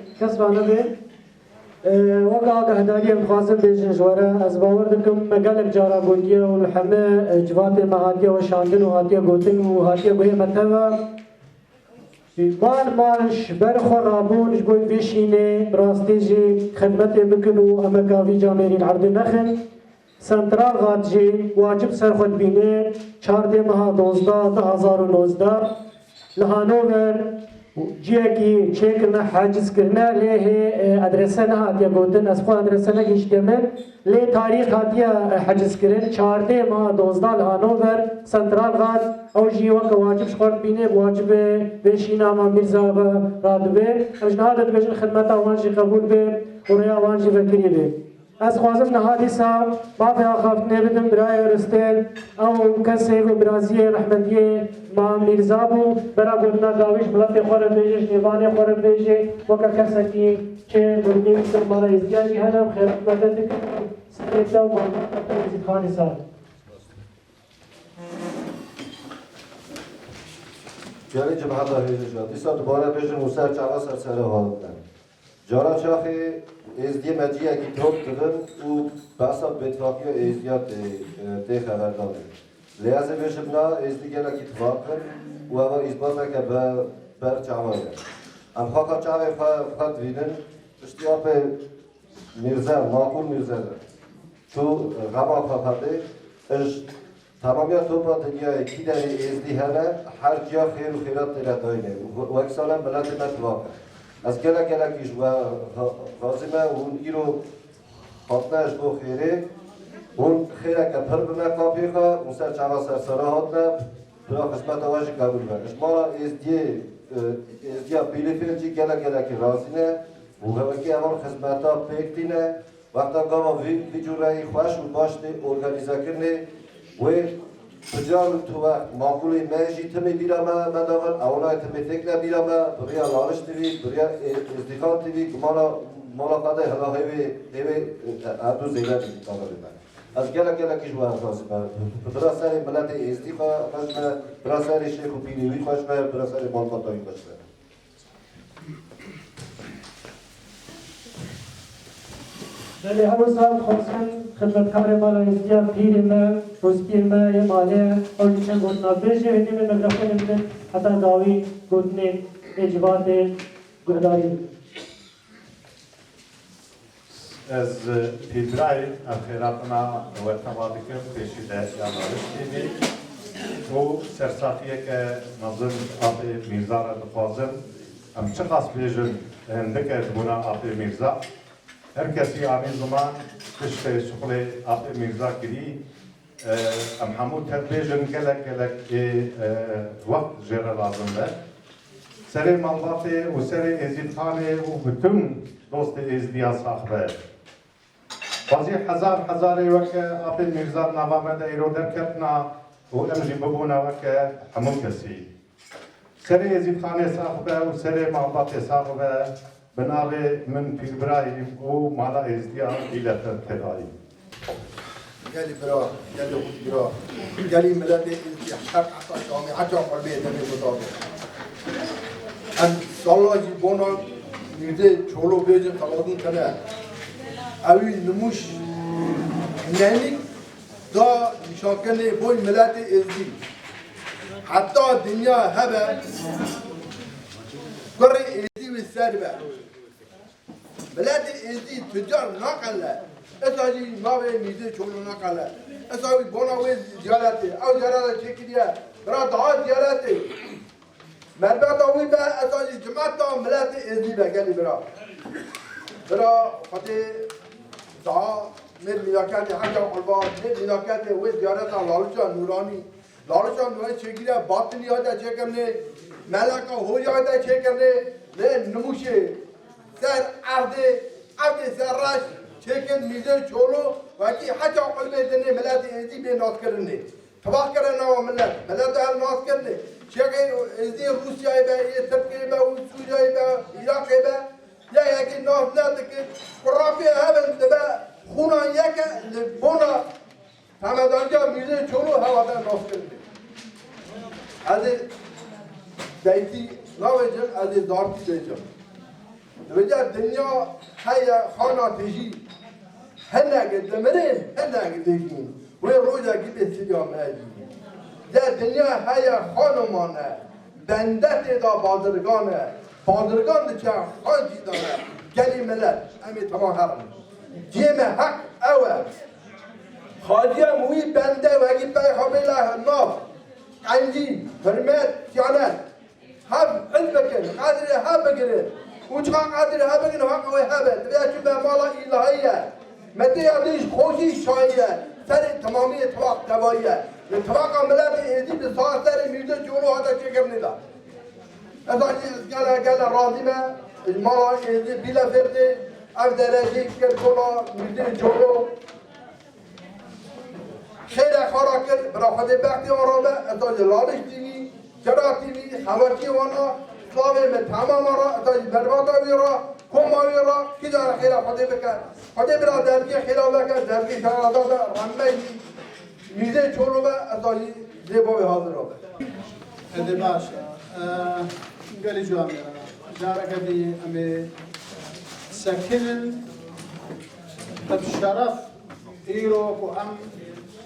وقع آگهداری مخواصم بیشن جواره از باور دکم مگلک جارا گوندیه و همه جوات مهاتیه و شاندن و هاتیه گوتن و هاتیه گویه متوه مالش برخور رابونش بوی بیشینه براستی جی خدمت بکن و امکاوی جامعی العرض نخن سنترال غاد جی واجب سرخود بینه 14 ماه 2019 لهانوور جیکی چیک نه حاجز کرنا له ادرسه نه هاتیه گوتن از خود ادرسه نه گشتمن له تاریخ هاتیه حاجز کرن 14 ماه 12 لهانوور سنترال غاد او جی وک واجب شخورد بینه واجب بشینا ما میرزا رادبه اجنهاد بجن خدمت اوانجی قبول به وریا اوانجی فکری به از خوازم نهادی صاحب باب آخافت نبیدم برای رستل او کسی و برازی رحمتیه ما میرزا بو برا گودنا داویش بلت خور بیجش نیوان خور بیجه وکا کسی چه بردی بسر مالا ازدیاجی هنم خیرت مدد کنم سکیتا و محمد وزید خانی صاحب جاری جمعه الله هیجا دیسا دوباره بیشتر موسر چاوا سر حالتن جارا چاخی ازدی مجیه کی توپ کردن و باسا بتفاقی ازدیات ته خبر داده. لیازه بیشتر نا ازدی گلا کی توپ کن و اما ازباطه که بر چاوایه. ام خاطر چاوی خاط ویدن اشتیاق میرزا معقول میرزا. تو غما خاطره اش تمامی توپا دنیا کی داری ازدی هنه هر جا خیر و خیرات تر داینه و اکسالا بلاد متواقع. از گله کیش و غازمه اون ایرو خاطرش بو خیره اون خیره که پر بنا کافی خا اون سر چهار سر سراحت نه برای قسمت آوازی قبول بر اشمالا ازدیا پیلی فیلچی گله کی رازینه و هوکی اول خدمتا پیکتینه وقتا گاما وی جورایی خوش و باشته ارگانیزا کرنه و بجار تو معقولی ماجی تمی بیرام مدامن اولای تمی تکنا بیرام بریا لالش تیوی بریا ازدیکان تیوی مالا قاده هلا هیوی عدو زیده بیدی تاقلی من از گله کیش و ارزاسی من برا سری ملت ازدیقا خوشمه برا سری شیخ و پیلیوی خوشمه برا سری مالباتایی خوشمه بله همون صاحب خواستن خدمتکار مالا ازدیا پیر ما روز پیر ما یه ماله او لیچن گودنا بیشه هنی من مگرفون امتن حتی داوی گودنه اجبات گهداری از پیدرای خیراتنا و ارتباطی که پیشی دست یادارش دیدی و سرساتیه که نظر آب میرزا را دخوازم ام چه خاص بیجن هنده که دبونا آب میرزا هر کسی آمین زمان کشت شغل آب میرزا کری ام حمود تدبیجن کلک وقت جیر لازم ده سر مالباته و سر ازید خانه و بتون دوست ازدیا صاحبه بازی هزار وقت آب میرزا نوامده ایرو در کتنا و امجی ببونا وقت همون کسی سر ازید خانه صاحبه و سر مالباته صاحبه بنابه من پیربرای و مالا ازدیا ایلت تدایی قالي برا قالي خوتي برا قالي ملاتي انتي حق حتى شامي حتى قلبي دمي مطابق ان صلاة جيبونا نيدي چولو بيجن خلاصن كنا اوي نموش ناني دا نشاكني بوي ملاتي ازدي حتى الدنيا هبا قري ازدي والساربة ملاتي ازدي تجار ناقلة اساجي ما بي ميزه چولو ناقلة اساوي بونا وي زيارتي او زيارتي چكريا برا دعا زيارتي مربع اوي با اساجي جماعت ملاتي ازدي بقالي برا فتي دعا من ملاكات حاجة قلبان من ملاكات وي زيارت لالوجا نوراني دانشان دوای چگیره باطنی هادا چه کرنه ملکا هوی هادا چه کرنه لی نموشه سر عرده سر راش چه کن میزه چولو وکی حتی قلبه دنه ملت ازی به ناس کرنه تباه کرنه و ملت هر ناس کرنه چه که ازی روسیای به ترکیه به و سوریای به عراقی به یا یکی ناس نده که قرافی هبن دبه خونا یکه لبونا همدانجا میزه چولو هوا در ناس کرنه از دیتی نوجم از دارتی دیجم وجه دنیا هیا خانا تجی هنگ دمرین هنگ دیگین و روزا گیب سیام هجی ده دنیا هیا خانمانه بندت دا بادرگانه بادرگان چه خانجی دانه گلی ملت امی تمام هرم جیم حق اوه خاجی موی بنده و اگی پیغمبر ناف عنجی حرمت جانت هم علم بکن قادر هم بگیره وچقا قادر هم بگیره حق و هبه بیا چون به مالا الهیه مدی عبدیش خوشی شاییه سر تمامی اتفاق دواییه اتفاق ملت ایدی به ساعت سر میرده جولو هادا چه کرنی دا از آنی گل راضیمه مالا ایدی بیلا فرده او درجه کرکولا میرده جولو خیلی خارا کرد برای خود بختی آرامه از آنی لالش دیوی جرا تیوی خواتی وانا صابه من تمام را از آنی برباطاوی را کوماوی را کی داره خیلی خود بکر خود برا درگی خیلی بکر درگی شهرادا به رمه میزه چولو به از آنی زیباوی حاضر را به هذا باشا قال لي جوامع جارك دي امي سكنن بشرف ايروك وام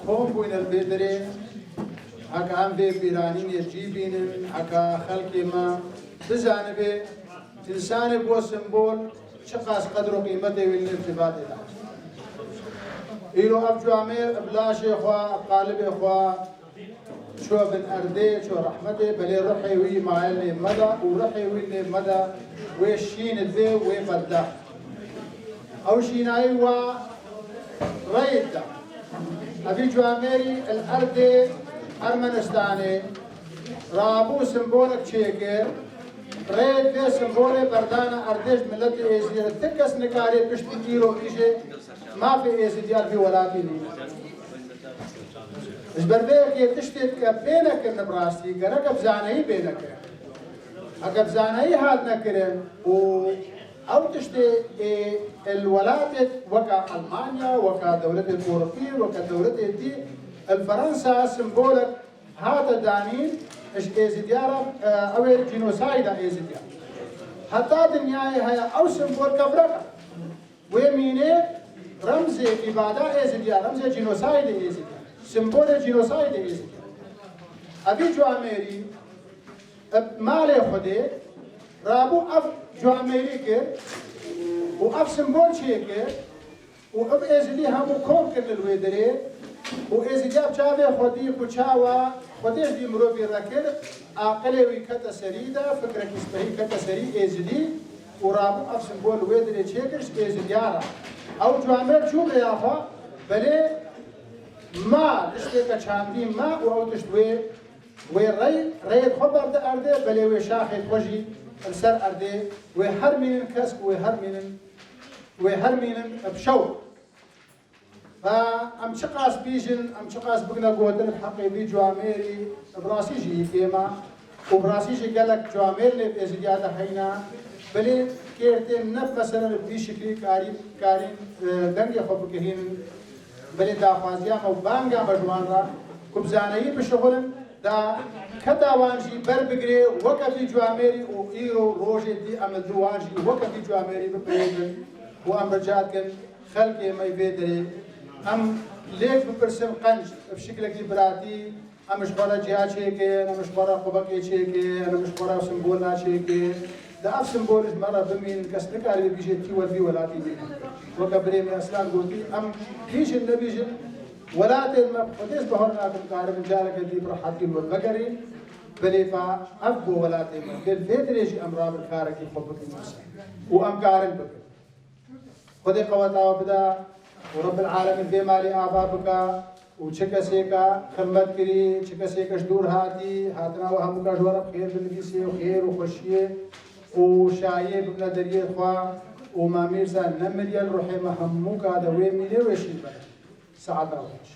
هم بين البدري هكا ام في بيرانين يجيبين هكا خلقي ما بجانبه انسان بو سمبول شخص قدر قيمته والارتباط له ايرو اب جوامع بلاش اخوا قالب اخوا شو بن أردي شو رحمته بلي رحي وي معلني مدى ورحي وي مدى وشين ذي وبدا أو شيناي و ريدا أبي جواميري الأرض أرمنستاني رابو سمبولك شيكر ريد ذي سمبولي بردانا أردش ملت إيزير تكس نكاري بشتي كيلو إيجي ما في إيزيديار في ولاتي لي إجبربيك يتشتت كبينك النبراستي كرك بزانهي بينك أكب زانهي هاد نكرن و أو تشتي الولايات وكا ألمانيا وكا دولة الأوروبية وكا دولة دي الفرنسا سمبولك هذا دانين إيش إيزيديارا أو جينوسايدا إيزيديارا حتى الدنيا هي أو سمبول كبركة ويمينه رمز إبادة إيزيديارا رمز جينوسايدا إيزيديارا سمبول جينوسايد إيزي أبي جواميري مالي خدي رابو أف جواميري كر وأف سمبول شيكر وأب إيزي همو كوم كر الويدري وإيزي جاب شابه خدي كوشاوا خديش دي مروبي ركر عقلي ويكتا سريدا فكرك اسمهي كتا سري إيزي ورابو أف سمبول ويدري شيكرش إيزي جارا أو جوامير شو غيافا بلي ما تشتك شامدين ما او تشتوي وي خبر ده ارده بلي وي شاخي وجي السر ارده وي هرمين كسك وي هرمين بشو فام شقاس بيجن ام شقاس بقنا قودن الحقي بي جواميري براسي جي فيما وبراسي جي قالك جوامير لي بزيادة حينا بلي كيرتين نف مثلا بشكل كارين دنگي خبكهين بلي دا خوازيا مو بانگا بجوان را كبزانهي بشغلن دا كتاوانجي بربگري وكفي جواميري و ايرو روجي دي عمل دوانجي وكفي جواميري ببريدن و ام رجاتكن خلقي ما يبيدري ام ليك ببرسم قنج بشكل براتي ام مشبرا جهاد شيكي انا مشبرا قبكي شيكي انا مشبرا سمبولنا شيكي دا اف سمبولش مرة بمين كسنك على بيجي تيول في ولاتي دي وكبري من اسلام قلتي ام ليش النبي جل ولاتي ما قديس بهرنا كارب جارك دي برحاتي والبقري بلي فا ابو ولاتي ما قل فيدريجي امراب الكارك يخبك المسا وام كارن بك خذي قوتا وبدا ورب العالمين في مالي ابابك و چه کسی که خدمت کری چه کسی که دور هاتی هاتنا و همو که جوار بخیر بنویسی و خیر و خوشیه و شایع ببنا دریه خوا و ما میرزا نمریال روحی ما همو که دوی میله و یشید بنا ساعت آوش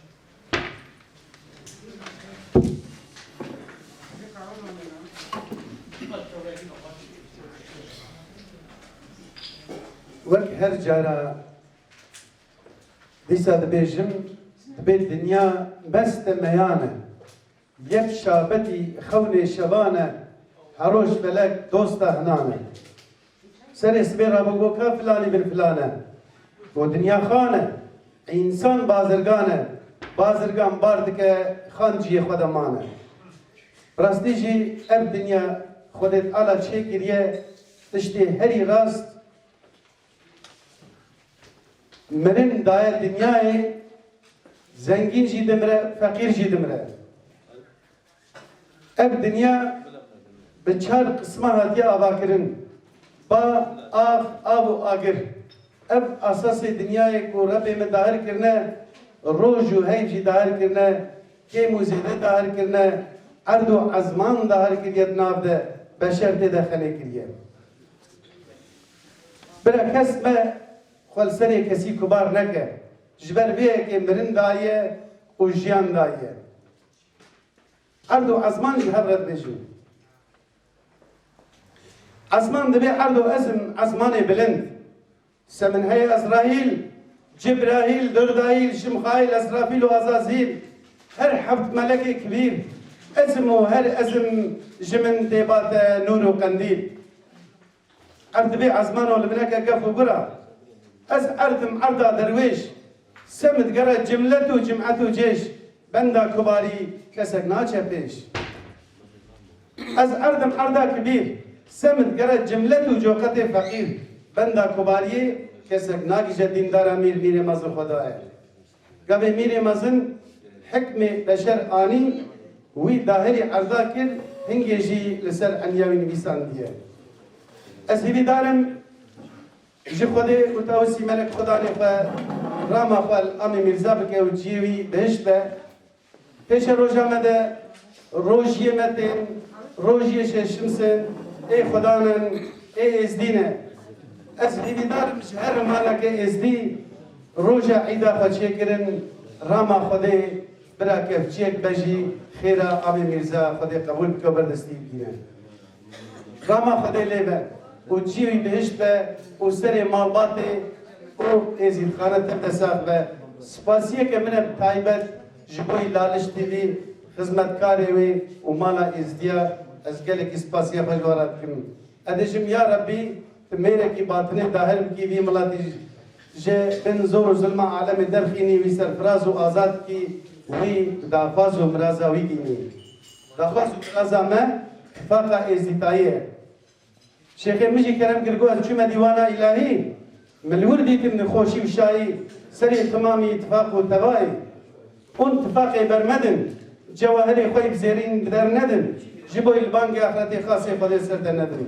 وەک هەر جارە دیسا دەبێژم دەبێت دنیا بەستە مەیانە یەک شابەتی خەونێ شەوانە هەڕۆژ فەلەک دۆستە هەنانە سەرێ سبێ ڕابۆگۆکە فلانی بن فلانە بۆ دنیا خانە ئینسان بازرگانە بازرگان بار دکە خان جیە خۆ دەمانە ڕاستیژی ئەم دنیا خودت ئالا چێ کریە تشتێ هەری ڕاست مرن دایه دنیای زنگین جی دمره فقیر جی دمره اب دنیا به چهار قسمه هاتیه آوا کرن با آب و آگر اب اساس دنیای کو رب من داهر کرنه روز و هی جی داهر کرنه که موزیده داهر کرنه عرض و عزمان داهر کریت ناف ده بشر ده خنه کریه برا کس ما خل سری کسی کبار نکه جبر بیه که مرن دایه و جیان دایه عرض و عزمان جی هر رد بجو عزمان دبی عرض و عزمان بلند سمن هی ازرائیل جبرائیل دردائیل شمخائیل اسرافیل و ازازیل هر حفت ملک کبیر اسم و هر اسم جمن دیبات نور و قندیل عرض دبی عزمان و لبنکه گف و برا از عرضم عرضا درویش سمت گره جملت و جمعت و جیش بندا کباری کسک ناچه پیش از عرضم عرضا کبیر سمت گره جملت و جوقت فقیر بندا کباری کسک ناگیجه دیندارا میر مزن خدا ہے گوه میر مزن حکم بشر آنی وی داهری عرضا کر هنگی جی لسر انیاوی نویسان دیه از هیوی دارم جی خودی اتاوسی ملک خدا نخوا راما خوال امی مرزا بکه و جیوی بهشت به پیش روژا مده روژیه مدن روژیه شمسن ای خدانن ای ازدینه از هیویدارم هر مالا که ازدی روژا عیدا خوچه کرن راما خودی برا کفچیک بجی خیره امی مرزا خودی قبول بکه بردستی بگیره راما خودی لیبه و جیوی بهشت به و سر مالبات و ازید خانه تبت ساخ به سپاسیه که من تایبت جبوی لالش تیوی خدمتکاری وی و مالا ازدیا از گلک سپاسیه خوشوارت کنم ادشم یا ربی میره کی باطنه داهر کی وی ملاتی جه بن زور و ظلم عالم درخینی وی سرفراز و آزاد کی وی دافاز و مرازا وی گینی دافاز و مرازا ما فاقا ازدیتایه شیخ مجی کرم کرگو از چوم دیوانا الهی ملور دیتم خوشی و شایی سری تمامی اتفاق و تبایی اون اتفاق برمدن جواهر خوی بزیرین بدر ندن جبوی البانگ آخرت خاصی خود سر ندن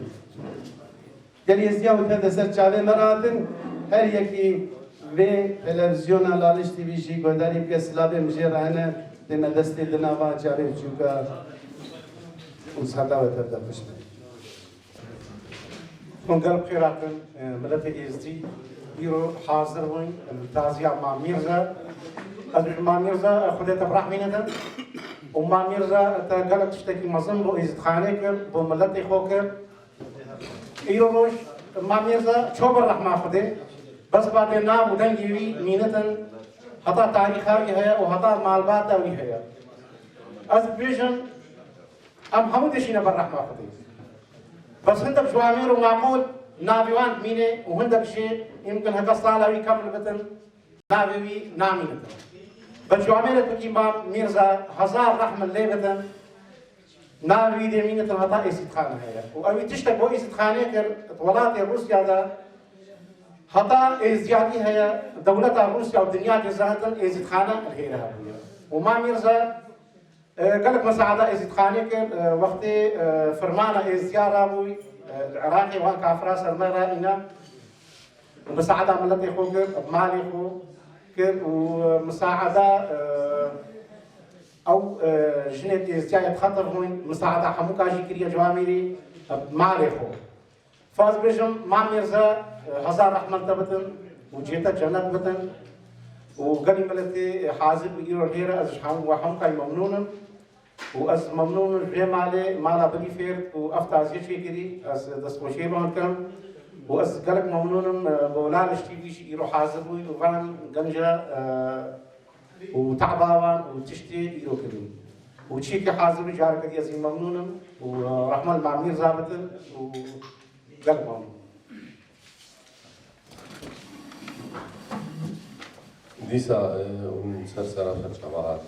گلی ازیا و تد سر چاوه مراتن هر یکی و تلویزیون لالش تیوی جی گوداری که سلابه مجی رهنه دم دست دناوا چاوه چوکا اون سالا و تد خوشبه من قلب خيراتن ملف ازدي يرو حاضر وين التعزية مع ميرزا مع ميرزا خديت افراح مينتن ومع ميرزا قالت تشتكي مظن بو ازد خانيك بو ملتي خوكر يرو روش مع ميرزا شوب الرحمة خدي بس بعدين نام ودنجي مينتن هتا تاريخاوي هيا وهتا مالباتاوي هيا از بيجن ام حمود شينا بالرحمة خدي بس هندك جوامير ومعقول نابيوان مينه وهندك شيء يمكن هكا صالة كامل بتن نابيوي نامينه بس جوامير تكي مام ميرزا هزار رحمة اللي بتن نابيوي دي مينه هتا اسيد خانه هي وأبي تشتك بو اسيد خانه كر ولاتي روسيا دا هتا ازديادي هي دولة روسيا والدنيا جزاتن اسيد خانه الهيرها وما ميرزا قال لك مساعدة ازيد خانك وقت فرمانة ازيارة ابوي العراقي وان كافراس المرة انا مساعدة ملتي خوك بمالي خو ومساعدة أو جنة إزدياد خطر هون مساعدة حموكا جيكريا جواميري مالخو فاز بيجم مع ميرزا هزار رحمة تبتن وجيتا جنة بتن وقالي ملتي حازم بيجيرو الهيرة أز حموكا ممنون وأز ممنون الريم عليه مالا بلي فيرت وأفتازي شيكري أز دسموشي بانكم وأز قالك ممنون بولالش تي في يروح حازبوي وفهم قنجة وتعبان وتشتي يروح كلهم وتشيك حازبوي جارك دي أزي ممنون ورحمة المعمير زابطن وقالك ممنون ديسا ونسرسرة فرش عبارات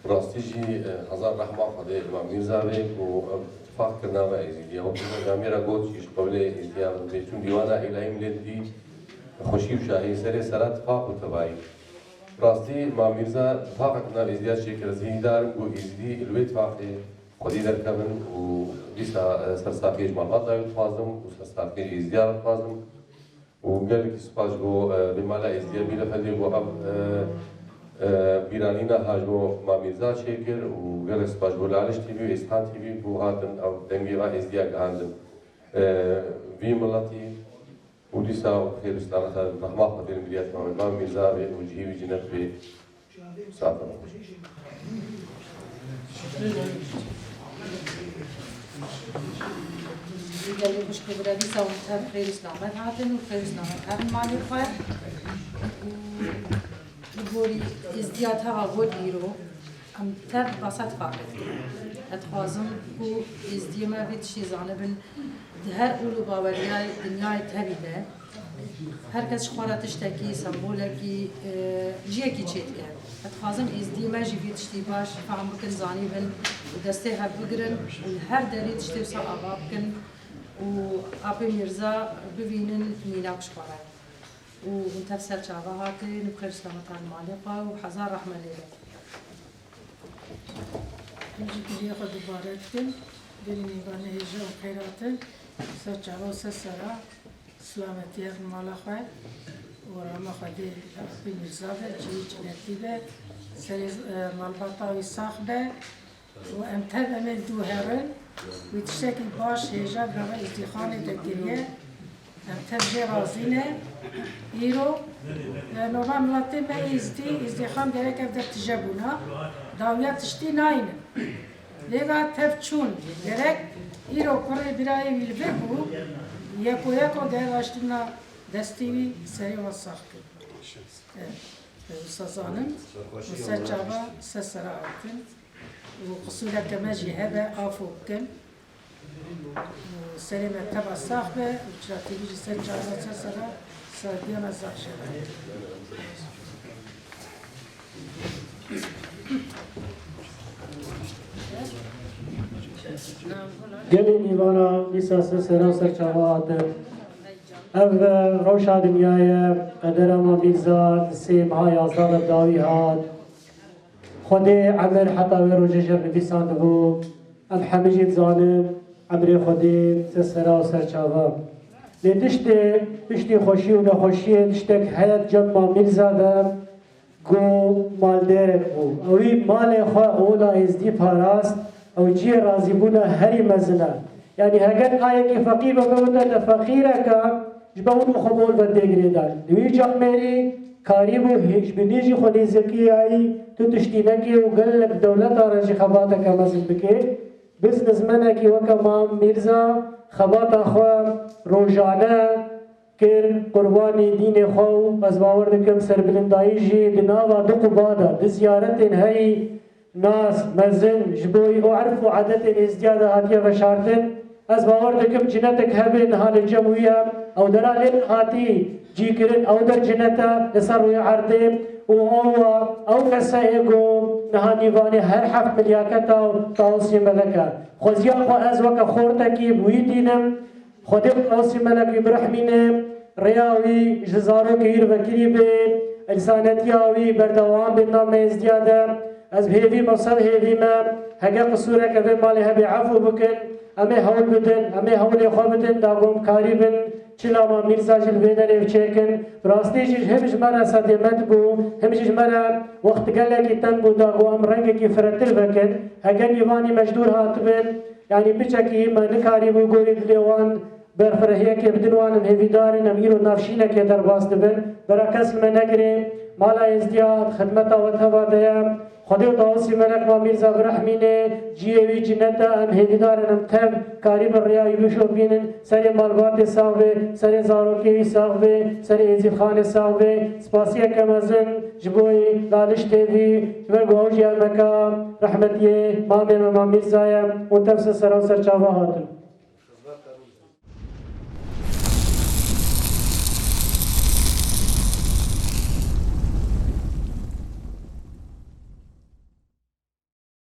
راستيجي هزار رحمة خدي المعمير زابي واتفاق كرنا مع إزيديا وكنا جاميرا قوت يش قبل إزيديا بيتون ديوانا إلهي ملدي خوشي وشاهي سري سرات اتفاق وتباعي راستي مع ميرزا اتفاق كرنا إزيديا شكل زيني دارم قو إزيدي الوي اتفاقي خدي دركبن وديسا سرساقيج مالباطا يتفازم وسرساقيج إزيديا يتفازم وقال لك سباش قو بمالا إزيديا بيلا فدي قو أب بیرانینا هاجمو مامیرزا شکر و گلس باش بولالش تیوی و استان تیوی بو هاتن او دنگی و ازدیاگ آندن وی ملتی و دیسا و خیر اسلامت رحمت قدر ملیت مامیرزا و جهی و جنت و ساتن قال لي مش كبر دي سووا خير اسلامت هاتن وخير اسلامت هاتن مالي خير بوري ازديادها وديرو ام تر بسات فاقد اتخازم و ازديما بيت شي زانبن هر اولو باورياي دنياي تهبيده هر کس خوارا تشتكي سمبولكي جيكي تشيتكه اتخازم ازديما جي بيت شتي باش فهم بكن زاني بن ودستي هر بقرن والهر داري تشتي وصا ابابكن و ابي ميرزا ببينن ميناك شخوارا ونتفسر شعبهاتي نبخير سلامة المعلقة وحزار رحمة لله. نجي كل ياخد باراتكم بيني وانا هجا وخيراتن سر شعبه سسرا سلامة المعلقة ورحمة خدي بين الزافة جي جنتيبة سر مالبطة ويساخبة وامتهب امل دوهرن ويتشتكي باش هجا برغة ازدخانة تكتيرية تبجي رازينه إيرو نوبا ملاتي ما إزدي خام درك أبدأ تجابونا داوية تشتي ناين لذا تفشون درك إيرو كره براي بالبيبو يكو ده واشتنا دستيوي سري وصاخك وصازانم وسجابا سسراعتن وقصولا كماجي هبا آفوكن سليمة تبع الصاحبة وشاتي بيجي سجى على سسرة سادينا الزعشة قبل نيفانا لسا سسرة سرچاوات أو روشا دنيايا قدر ما ميزات السيم هاي أصدار الداوي هاد خدي عمل حتى ويروجيجر نفسان دهو أم حمجيت زانم عمري خدي سسرا وسرچاوا لتشتي خوشي و نخوشي تشتك حياة جمع ميرزادا گو مالدارك بو اوي مال خوا اولا ازدي پاراست او جي رازي بونا هري مزنا يعني هكذا آية فقير وقوتا فقيرك جبون خبول بدگريدان دوي جامري كاريبو هيج بنيجي خدي زكي اي تو تشتينكي وقلب دولتا رجي خباتك مزن بكي بزنس منكي وكمام ميرزا خباتا خوا روجانه كر قرباني دين خو از باور دكم سر بلنداي جي بناوا دق بادا بزيارتين هاي ناس مزن جبوي وعرفوا عادتين ازدياد هاتيا بشارتن از باور دكم جنتك هبن هال جموية او درالين هاتي جيكرن او در جنتا لسروي عرضين او كسايقو نهاني فاني هر حفت ملياكتا تاوسي ملكا خوزيا خو از وكا خورتكي بويدينم خودم تاوسي ملكي برحمينم رياوي جزارو كير وكري بين لسانتياوي بردوام بالنام ازديادم از بهيفي مصر هيفي ما هكا قصورة كذا مالي هبي عفو بكن أمي هول بدن أمي هول يخو بدن داغم كاريبن چلا ما ميرزا جلويدر evçekin rastî jî hemj mera sedemet bû hemj mera wext gelekî ten bû dago em rengekî firetir vekin heger îvanî mejdûr hatibin yani biçekî me nikarîbû gorî dilê wan berfirehiyekê bidin wan em hêvîdarin em îro navşînekê derbas dibin bera kes me negirê mala êzdiya xidmeta we teva daye خدای داوسی ملک ما میرزا برحمینه جیوی جنتا ام هیدارن ام تب کاری بر ریایی بشو بینن سر مالبات ساوه سر زاروکی ساوه سر ازید خان ساوه سپاسیه کمزن جبوی دالش تیوی جبر گوهوشی مکا رحمتیه ما میرزا و تفس سر و سر چاوه هاتن